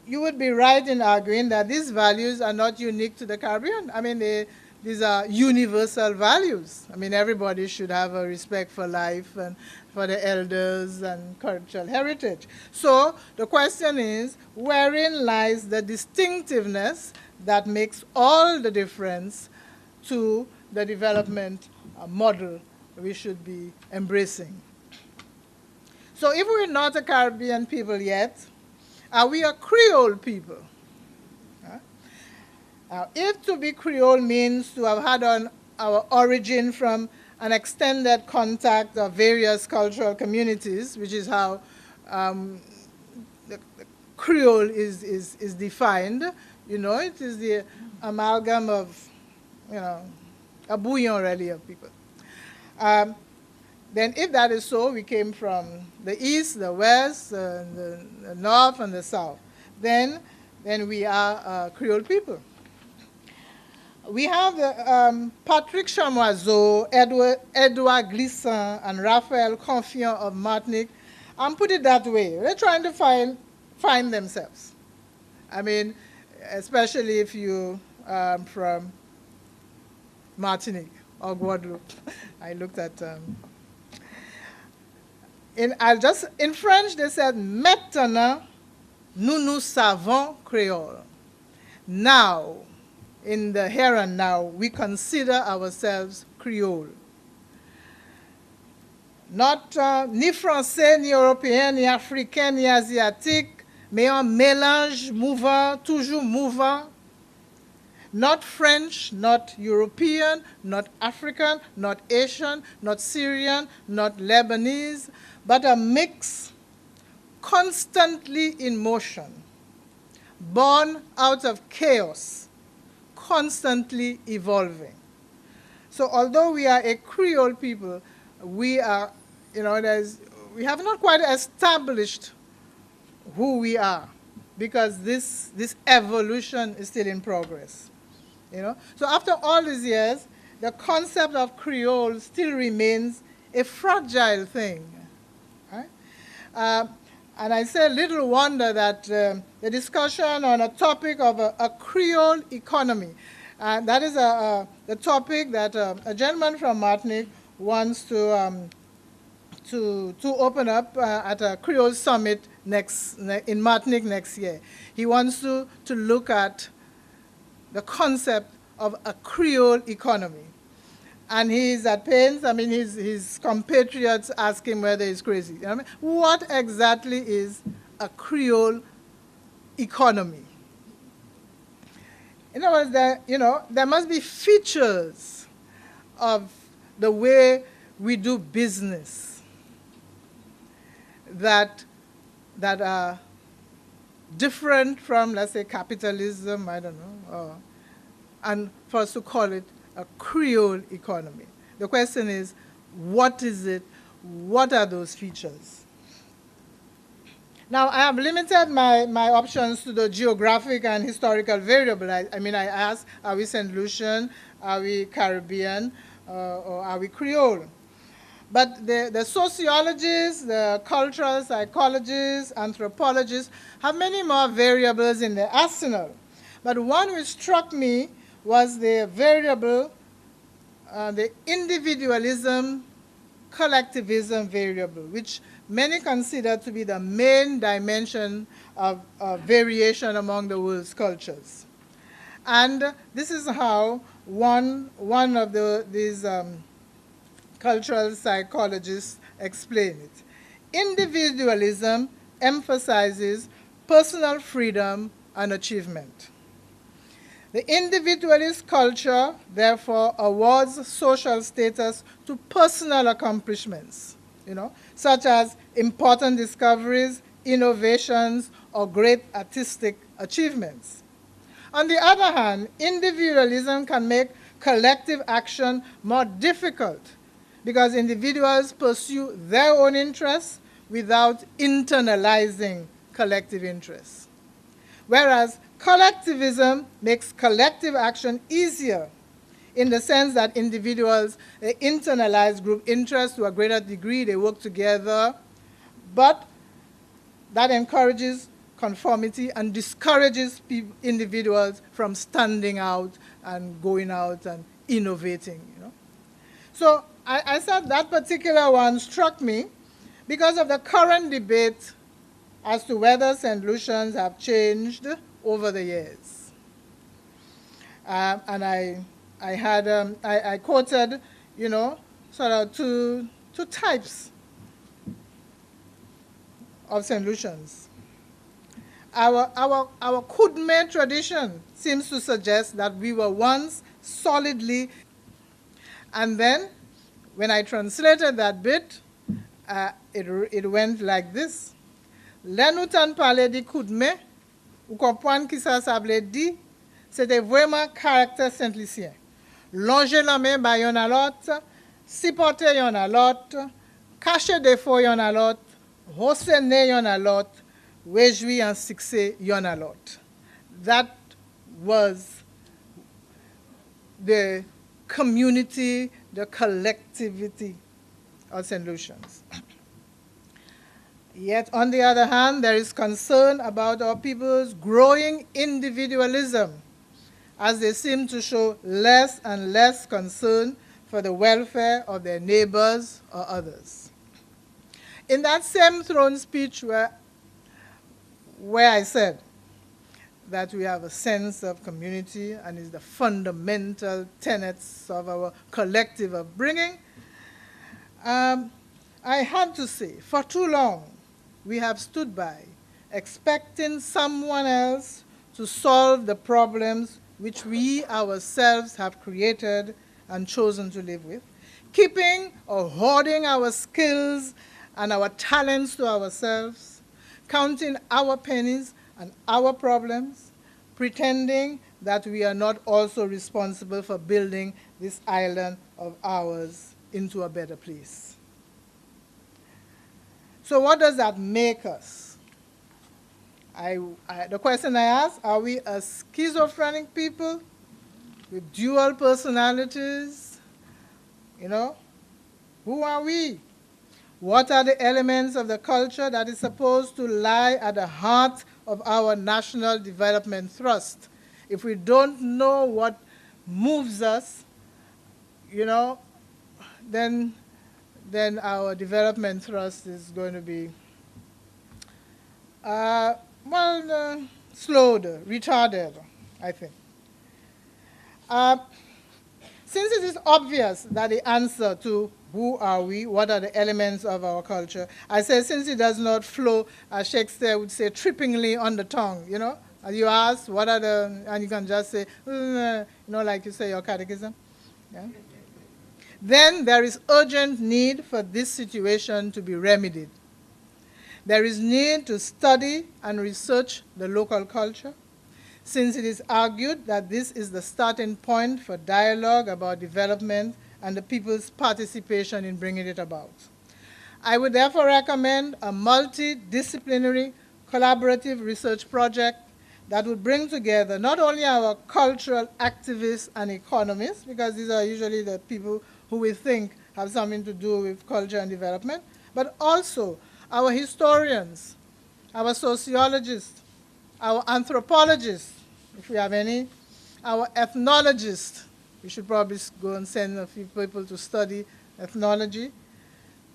Speaker 2: would be right in arguing that these values are not unique to the Caribbean. I mean, these are universal values. I mean, everybody should have a respect for life and for the elders and cultural heritage. So the question is, wherein lies the distinctiveness that makes all the difference to the development model we should be embracing? So if we're not a Caribbean people yet, are we a Creole people? If to be Creole means to have had our origin from an extended contact of various cultural communities, which is how the Creole is defined, you know, it is the amalgam of, you know, a bouillon really of people. Then if that is so, we came from the east, the west, the north, and the south. Then we are Creole people. We have Patrick Chamoiseau, Edouard Glissant, and Raphael Confiant of Martinique. And put it that way, they're trying to find themselves. I mean, especially if you from Martinique or Guadeloupe. I looked at... in French, they said, maintenant, nous savons créole. Now, in the here and now, we consider ourselves Creole. Not ni français, ni européen, ni africain, ni asiatique, mais un mélange mouvant, toujours mouvant. Not French, not European, not African, not Asian, not Syrian, not Lebanese, but a mix constantly in motion, born out of chaos, constantly evolving. So although we are a Creole people, we are, you know, we have not quite established who we are, because this evolution is still in progress. You know? So after all these years, the concept of Creole still remains a fragile thing. Right? And I say little wonder that the discussion on a topic of a Creole economy, that is the topic that a gentleman from Martinique wants to open up at a Creole summit in Martinique next year. He wants to look at the concept of a Creole economy. And he's at pains. I mean, his compatriots ask him whether he's crazy. You know what I mean? What exactly is a Creole economy? In other words, there must be features of the way we do business that are different from, let's say, capitalism, I don't know, and for us to call it a Creole economy. The question is, what is it? What are those features? Now, I have limited my options to the geographic and historical variable. I mean, I asked, are we St. Lucian, are we Caribbean, or are we Creole? But the sociologists, the cultural psychologists, anthropologists have many more variables in their arsenal. But one which struck me was the variable, the individualism, collectivism variable, which many consider to be the main dimension of variation among the world's cultures. And this is how one of these cultural psychologists explain it. Individualism emphasizes personal freedom and achievement. The individualist culture, therefore, awards social status to personal accomplishments, such as important discoveries, innovations, or great artistic achievements. On the other hand, individualism can make collective action more difficult because individuals pursue their own interests without internalizing collective interests. Whereas collectivism makes collective action easier in the sense that individuals internalize group interests to a greater degree, they work together, but that encourages conformity and discourages individuals from standing out and going out and innovating. So I said that particular one struck me because of the current debate as to whether St. Lucians have changed over the years. And I quoted, sort of two types of St. Lucians. Our Kudme tradition seems to suggest that we were once solidly, and then when I translated that bit, it went like this. Là nous t'en parler de Kudme, ou comprendre qui ça veut dire, c'était vraiment caractère Saint-Lucien. Longer la main by yon à l'autre, supporter yon à l'autre, cacher défaut yon à l'autre, hausser nez yon à l'autre, réjouir en succès yon à l'autre. That was the community, the collectivity of St. Lucians. Yet, on the other hand, there is concern about our people's growing individualism as they seem to show less and less concern for the welfare of their neighbors or others. In that same throne speech where I said that we have a sense of community and is the fundamental tenets of our collective upbringing, I had to say, for too long, we have stood by, expecting someone else to solve the problems which we ourselves have created and chosen to live with, keeping or hoarding our skills and our talents to ourselves, counting our pennies and our problems, pretending that we are not also responsible for building this island of ours into a better place. So what does that make us? The question I ask, are we a schizophrenic people with dual personalities? Who are we? What are the elements of the culture that is supposed to lie at the heart of our national development thrust? If we don't know what moves us, then our development thrust is going to be slowed, retarded, I think. Since it is obvious that the answer to who are we, what are the elements of our culture, I say since it does not flow, as Shakespeare would say, trippingly on the tongue, you know, and you ask, what are the, and you can just say, you know, like you say your catechism. Yeah? Then there is urgent need for this situation to be remedied. There is need to study and research the local culture, since it is argued that this is the starting point for dialogue about development and the people's participation in bringing it about. I would therefore recommend a multidisciplinary collaborative research project that would bring together not only our cultural activists and economists, because these are usually the people who we think have something to do with culture and development, but also our historians, our sociologists, our anthropologists, if we have any, our ethnologists. We should probably go and send a few people to study ethnology,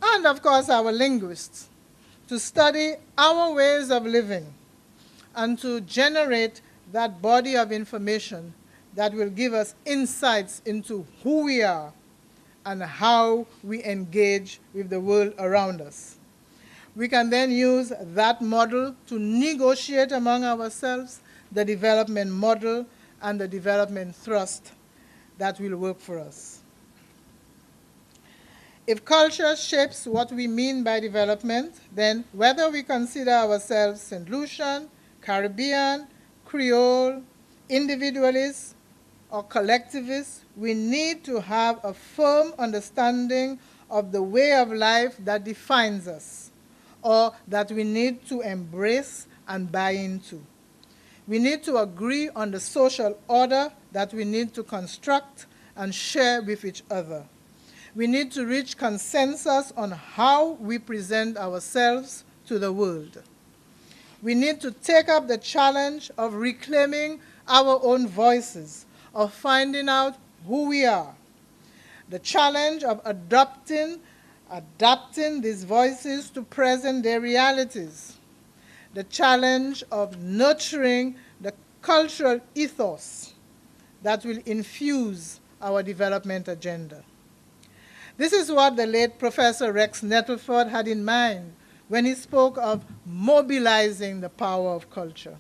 Speaker 2: and of course our linguists, to study our ways of living and to generate that body of information that will give us insights into who we are and how we engage with the world around us. We can then use that model to negotiate among ourselves the development model and the development thrust that will work for us. If culture shapes what we mean by development, then whether we consider ourselves St. Lucian, Caribbean, Creole, individualists, or collectivists, we need to have a firm understanding of the way of life that defines us, or that we need to embrace and buy into. We need to agree on the social order that we need to construct and share with each other. We need to reach consensus on how we present ourselves to the world. We need to take up the challenge of reclaiming our own voices, of finding out who we are. The challenge of adapting these voices to present-day realities. The challenge of nurturing the cultural ethos that will infuse our development agenda. This is what the late Professor Rex Nettleford had in mind when he spoke of mobilizing the power of culture,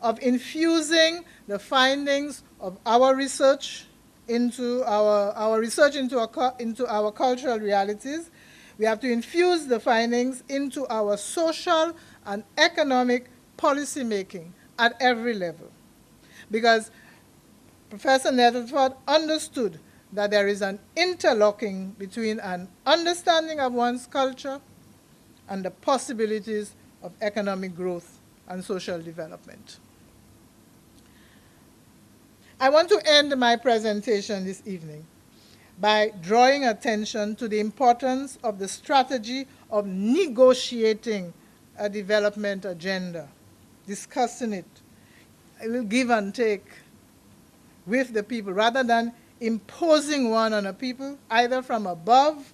Speaker 2: of infusing the findings of our research into our cultural realities. We have to infuse the findings into our social and economic policy making at every level. Because Professor Nettleford understood that there is an interlocking between an understanding of one's culture and the possibilities of economic growth and social development. I want to end my presentation this evening by drawing attention to the importance of the strategy of negotiating a development agenda, discussing it. It will give and take with the people rather than imposing one on a people, either from above,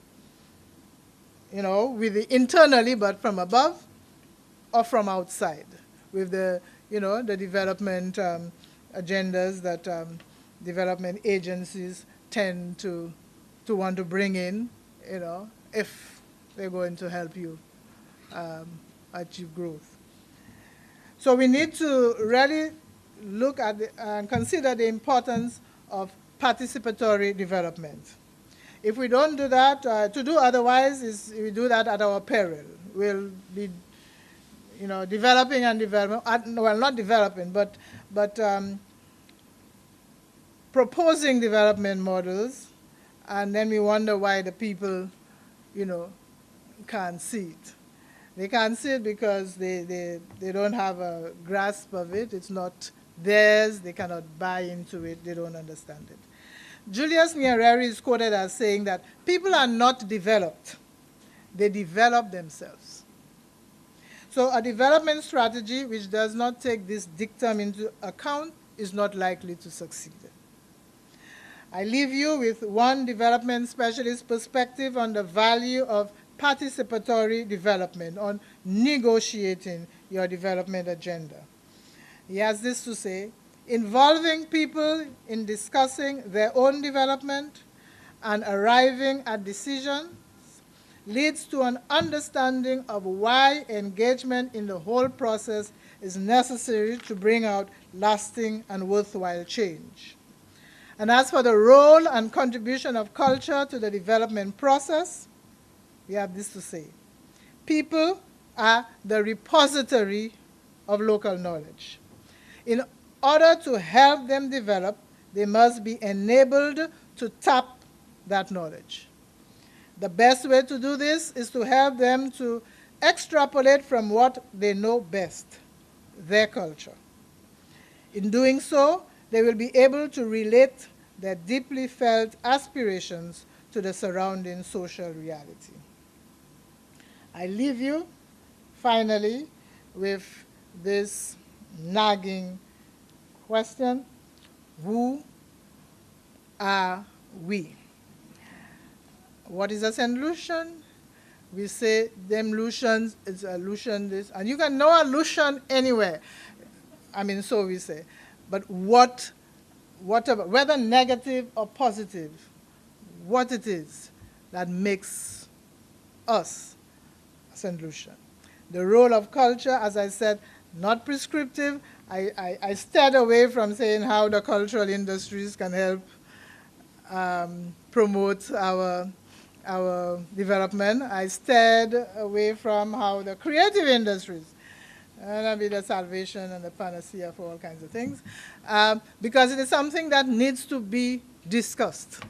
Speaker 2: you know, with the internally, but from above, or from outside, with the, you know, the development agendas that development agencies tend to want to bring in, you know, if they're going to help you achieve growth. So we need to really look at and consider the importance of participatory development. If we don't do that, to do otherwise is we do that at our peril. We'll be, you know, developing and developing, well, not developing, but proposing development models, and then we wonder why the people, you know, can't see it. They can't see it because they don't have a grasp of it. It's not theirs. They cannot buy into it. They don't understand it. Julius Nyerere is quoted as saying that people are not developed. They develop themselves. So a development strategy which does not take this dictum into account is not likely to succeed. I leave you with one development specialist perspective on the value of participatory development, on negotiating your development agenda. He has this to say: Involving people in discussing their own development and arriving at decisions leads to an understanding of why engagement in the whole process is necessary to bring out lasting and worthwhile change. And as for the role and contribution of culture to the development process, we have this to say. People are the repository of local knowledge. In order to help them develop, they must be enabled to tap that knowledge. The best way to do this is to help them to extrapolate from what they know best, their culture. In doing so, they will be able to relate their deeply felt aspirations to the surrounding social reality. I leave you, finally, with this nagging question: who are we? What is a St. Lucian? We say them Lucians is a Lucian this, and you can know a Lucian anywhere. I mean, so we say. But whatever, whether negative or positive, what it is that makes us St. Lucian. The role of culture, as I said, not prescriptive. I steered away from saying how the cultural industries can help promote our development. I steered away from how the creative industries, that'll be the salvation and the panacea for all kinds of things, because it is something that needs to be discussed.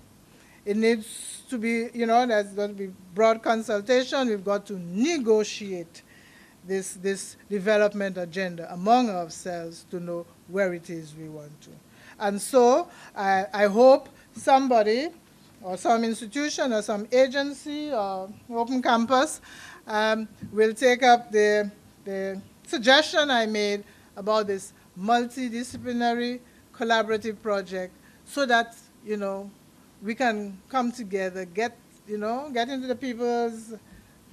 Speaker 2: It needs to be, there's got to be broad consultation. We've got to negotiate this development agenda among ourselves to know where it is we want to. And so I hope somebody or some institution or some agency or open campus will take up the suggestion I made about this multidisciplinary collaborative project so that, we can come together, get into the people's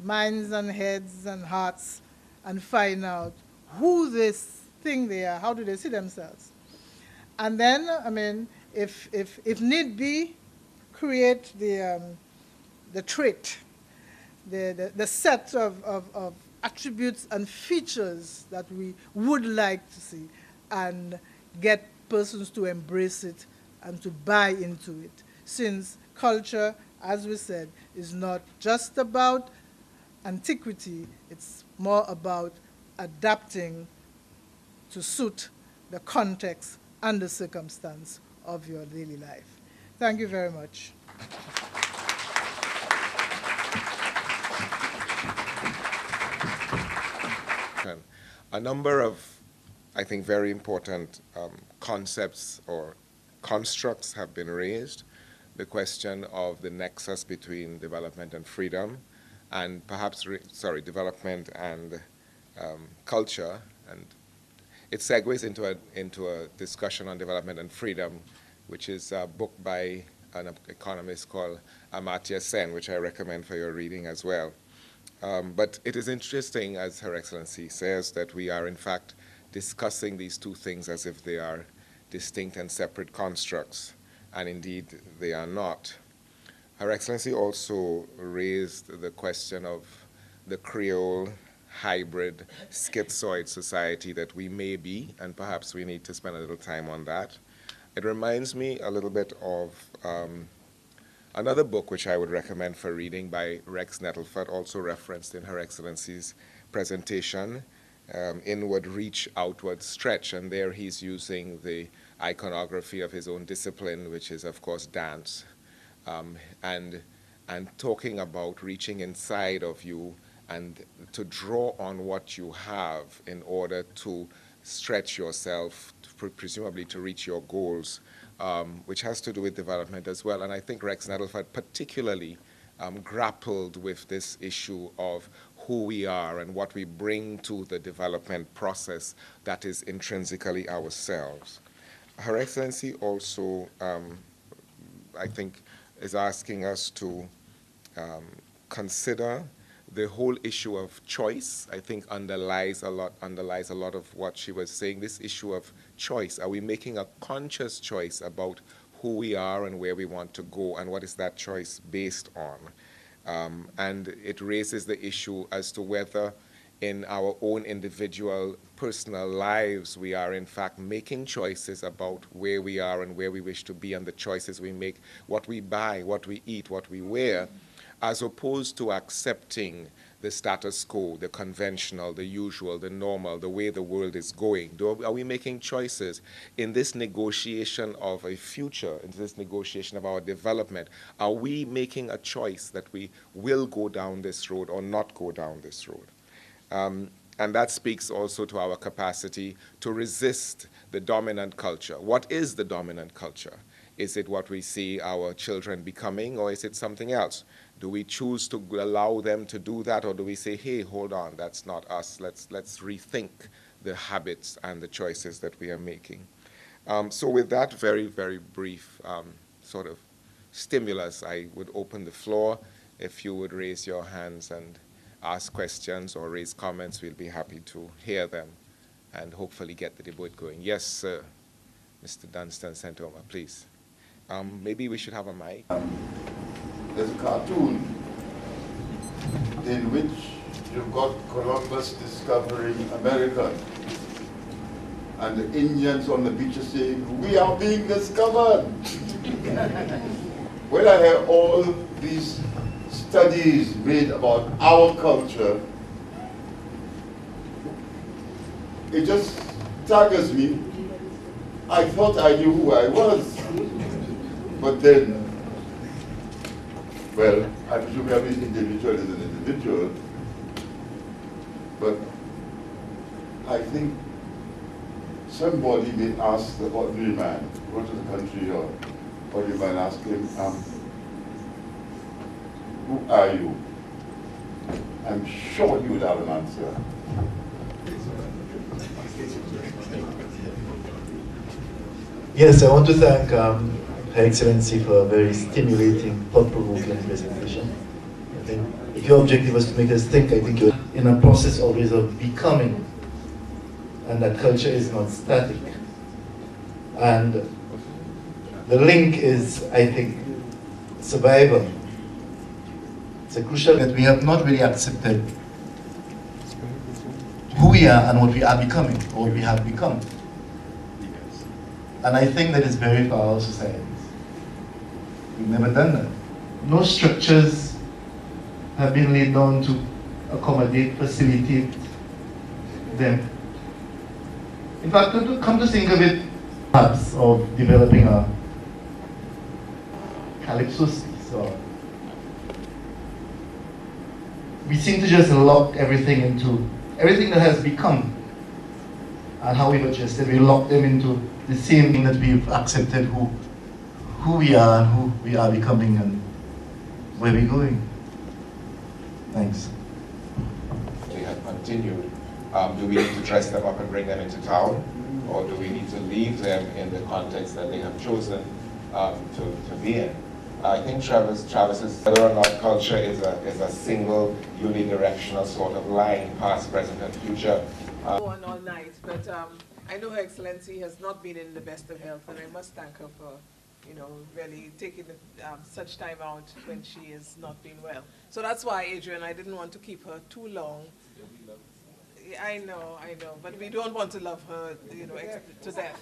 Speaker 2: minds and heads and hearts and find out who this thing they are, how do they see themselves. And then, if need be, create the trait, the set of attributes and features that we would like to see, and get persons to embrace it and to buy into it. Since culture, as we said, is not just about antiquity, it's more about adapting to suit the context and the circumstance of your daily life. Thank you very much.
Speaker 3: A number of, I think, very important concepts or constructs have been raised. The question of the nexus between development and freedom, and perhaps, development and culture, and it segues into a discussion on development and freedom, which is a book by an economist called Amartya Sen, which I recommend for your reading as well. But it is interesting, as Her Excellency says, that we are in fact discussing these two things as if they are distinct and separate constructs, and indeed they are not. Her Excellency also raised the question of the Creole hybrid schizoid society that we may be, and perhaps we need to spend a little time on that. It reminds me a little bit of another book which I would recommend for reading by Rex Nettleford, also referenced in Her Excellency's presentation, Inward Reach, Outward Stretch, and there he's using the iconography of his own discipline, which is, of course, dance, and talking about reaching inside of you and to draw on what you have in order to stretch yourself, presumably to reach your goals, which has to do with development as well. And I think Rex Nettleford particularly grappled with this issue of who we are and what we bring to the development process that is intrinsically ourselves. Her Excellency also, I think, is asking us to consider the whole issue of choice. I think underlies a lot of what she was saying, this issue of choice? Are we making a conscious choice about who we are and where we want to go, and what is that choice based on? And it raises the issue as to whether in our own individual personal lives we are in fact making choices about where we are and where we wish to be, and the choices we make, what we buy, what we eat, what we wear, as opposed to accepting the status quo, the conventional, the usual, the normal, the way the world is going. Are we making choices in this negotiation of a future, in this negotiation of our development? Are we making a choice that we will go down this road or not go down this road? And that speaks also to our capacity to resist the dominant culture. What is the dominant culture? Is it what we see our children becoming, or is it something else? Do we choose to allow them to do that, or do we say, hey, hold on, that's not us. Let's rethink the habits and the choices that we are making. So with that very, very brief sort of stimulus, I would open the floor. If you would raise your hands and ask questions or raise comments, we'll be happy to hear them and hopefully get the debate going. Yes, sir. Mr. Dunstan Santoma, please. Maybe we should have a mic.
Speaker 4: There's a cartoon in which you've got Columbus discovering America, and the Indians on the beach are saying, we are being discovered. When I hear all these studies made about our culture, it just staggers me. I thought I knew who I was, but then, well, I presume every individual is an individual, but I think somebody may ask the ordinary man, go to the country or ordinary man, ask him, who are you? I'm sure he would have an answer.
Speaker 5: Yes, I want to thank Her Excellency for a very stimulating, thought-provoking presentation. I think if your objective was to make us think, I think you're in a process always of becoming, and that culture is not static. And the link is, I think, survival. It's a crucial that we have not really accepted who we are and what we are becoming, or what we have become. And I think that is very for our societies. We've never done that. No structures have been laid down to accommodate, facilitate them. In fact, come to think of it, perhaps of developing a calypso piece, or we seem to just lock everything into everything that has become, and how we've adjusted, we lock them into the same thing that we've accepted who we are and who we are becoming and where we're going. Thanks.
Speaker 3: They have continued. Do we need to dress them up and bring them into town, or do we need to leave them in the context that they have chosen to be in? I think Travis's whether or not culture is a single unidirectional sort of line, past, present, and future.
Speaker 1: Go on all night, but I know Her Excellency has not been in the best of health, and I must thank her for, really taking such time out when she has not been well. So that's why, Adrian, I didn't want to keep her too long. I know, but we don't want to love her, to death.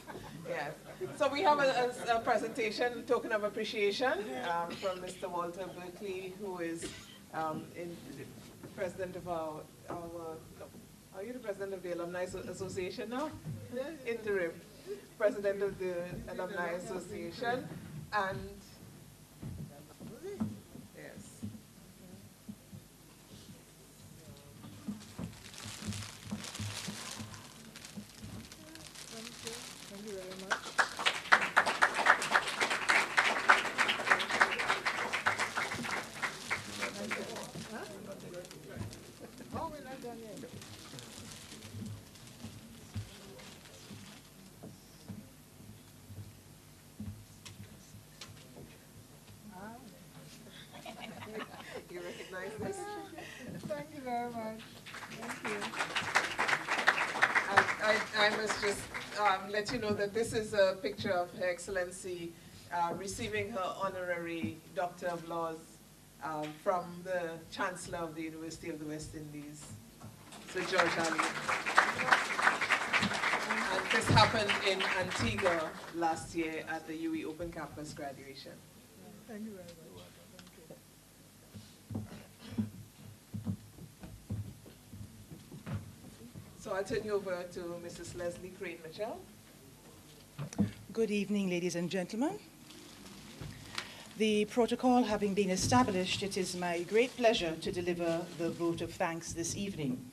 Speaker 1: Yes. So we have a presentation, token of appreciation, from Mr. Walter Berkeley, who is president of our are you the president of the Alumni Association now? Interim president of the Alumni Association, and yes. Thank you very much. Oh, we're not done yet. You recognize this? Thank you very much. Thank you. I must just let you know that this is a picture of Her Excellency receiving her honorary Doctor of Laws from the Chancellor of the University of the West Indies, Sir George Ali. And this happened in Antigua last year at the UE Open Campus graduation.
Speaker 2: Thank you very much.
Speaker 1: So I'll turn you over to Mrs. Leslie Crane-Mitchell.
Speaker 6: Good evening, ladies and gentlemen. The protocol having been established, it is my great pleasure to deliver the vote of thanks this evening.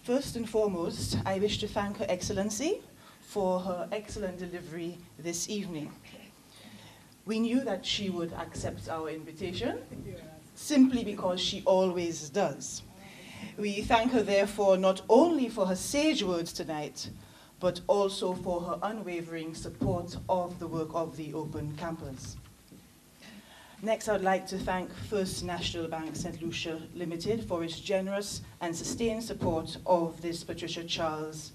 Speaker 6: First and foremost, I wish to thank Her Excellency for her excellent delivery this evening. We knew that she would accept our invitation, simply because she always does. We thank her, therefore, not only for her sage words tonight, but also for her unwavering support of the work of the Open Campus. Next, I'd like to thank First National Bank St. Lucia Limited for its generous and sustained support of this Patricia Charles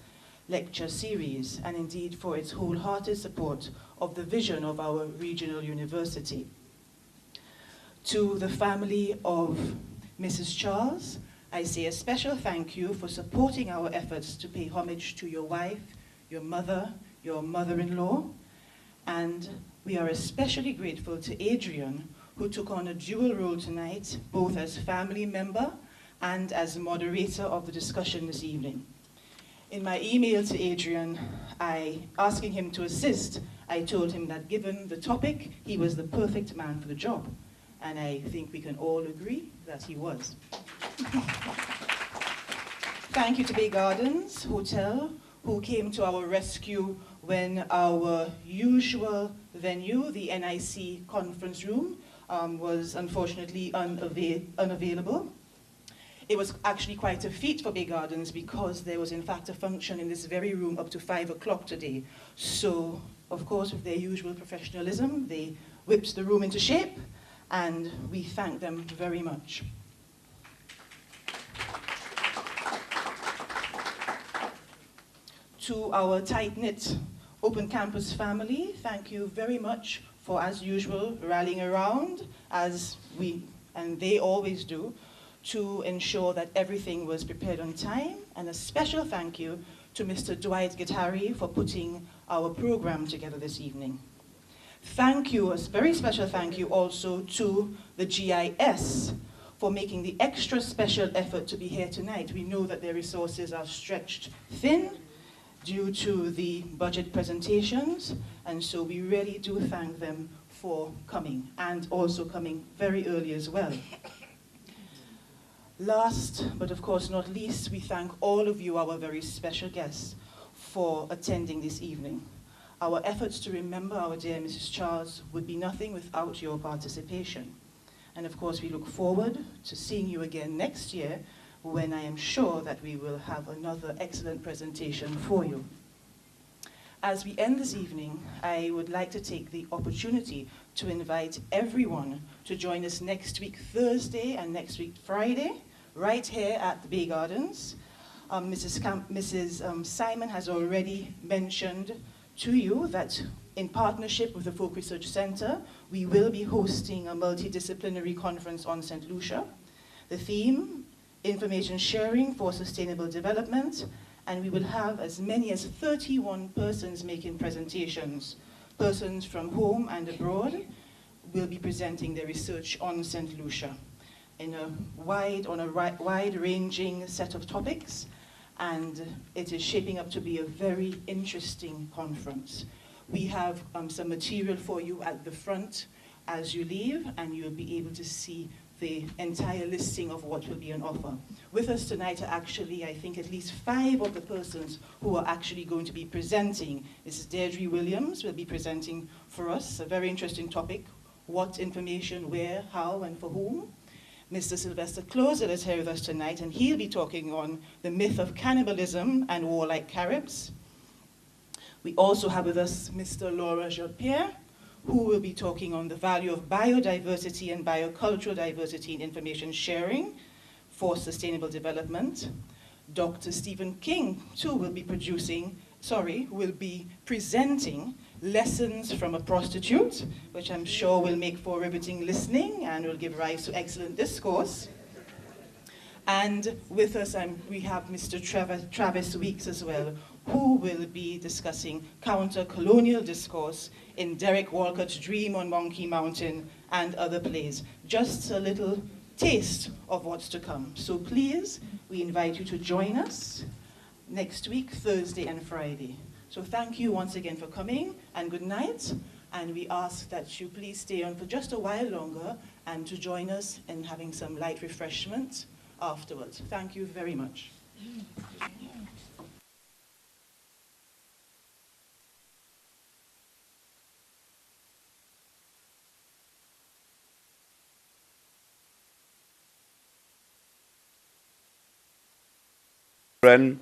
Speaker 6: lecture series, and indeed for its wholehearted support of the vision of our regional university. To the family of Mrs. Charles, I say a special thank you for supporting our efforts to pay homage to your wife, your mother-in-law, and we are especially grateful to Adrian, who took on a dual role tonight, both as family member and as moderator of the discussion this evening. In my email to Adrian, asking him to assist, I told him that given the topic, he was the perfect man for the job. And I think we can all agree that he was. Thank you to Bay Gardens Hotel, who came to our rescue when our usual venue, the NIC conference room, was unfortunately unavailable. It was actually quite a feat for Bay Gardens because there was in fact a function in this very room up to 5 o'clock today. So, of course, with their usual professionalism, they whipped the room into shape, and we thank them very much. To our tight-knit Open Campus family, thank you very much for, as usual, rallying around, as we, and they always do, to ensure that everything was prepared on time. And a special thank you to Mr. Dwight Guittari for putting our program together this evening. Thank you, a very special thank you also to the GIS for making the extra special effort to be here tonight. We know that their resources are stretched thin due to the budget presentations, and so we really do thank them for coming, and also coming very early as well. Last, but of course not least, we thank all of you, our very special guests, for attending this evening. Our efforts to remember our dear Mrs. Charles would be nothing without your participation. And of course, we look forward to seeing you again next year, when I am sure that we will have another excellent presentation for you. As we end this evening, I would like to take the opportunity to invite everyone to join us next week Thursday and next week Friday, right here at the Bay Gardens. Mrs. Simon has already mentioned to you that in partnership with the Folk Research Center, we will be hosting a multidisciplinary conference on St. Lucia. The theme, information sharing for sustainable development, and we will have as many as 31 persons making presentations. Persons from home and abroad will be presenting their research on St. Lucia on a wide-ranging set of topics, and it is shaping up to be a very interesting conference. We have some material for you at the front as you leave, and you'll be able to see the entire listing of what will be on offer. With us tonight are actually, I think, at least 5 of the persons who are actually going to be presenting. Mrs. Deirdre Williams will be presenting for us, a very interesting topic, what information, where, how, and for whom. Mr. Sylvester Closer is here with us tonight, and he'll be talking on the myth of cannibalism and warlike Caribs. We also have with us Mr. Laura Jean-Pierre, who will be talking on the value of biodiversity and biocultural diversity in information sharing for sustainable development. Dr. Stephen King, too, will be presenting Lessons from a Prostitute, which I'm sure will make for riveting listening and will give rise to excellent discourse. And with us, we have Mr. Travis Weeks as well, who will be discussing counter-colonial discourse in Derek Walcott's Dream on Monkey Mountain and other plays. Just a little taste of what's to come. So please, we invite you to join us next week, Thursday and Friday. So thank you once again for coming, and good night. And we ask that you please stay on for just a while longer and to join us in having some light refreshment afterwards. Thank you very much.
Speaker 7: Children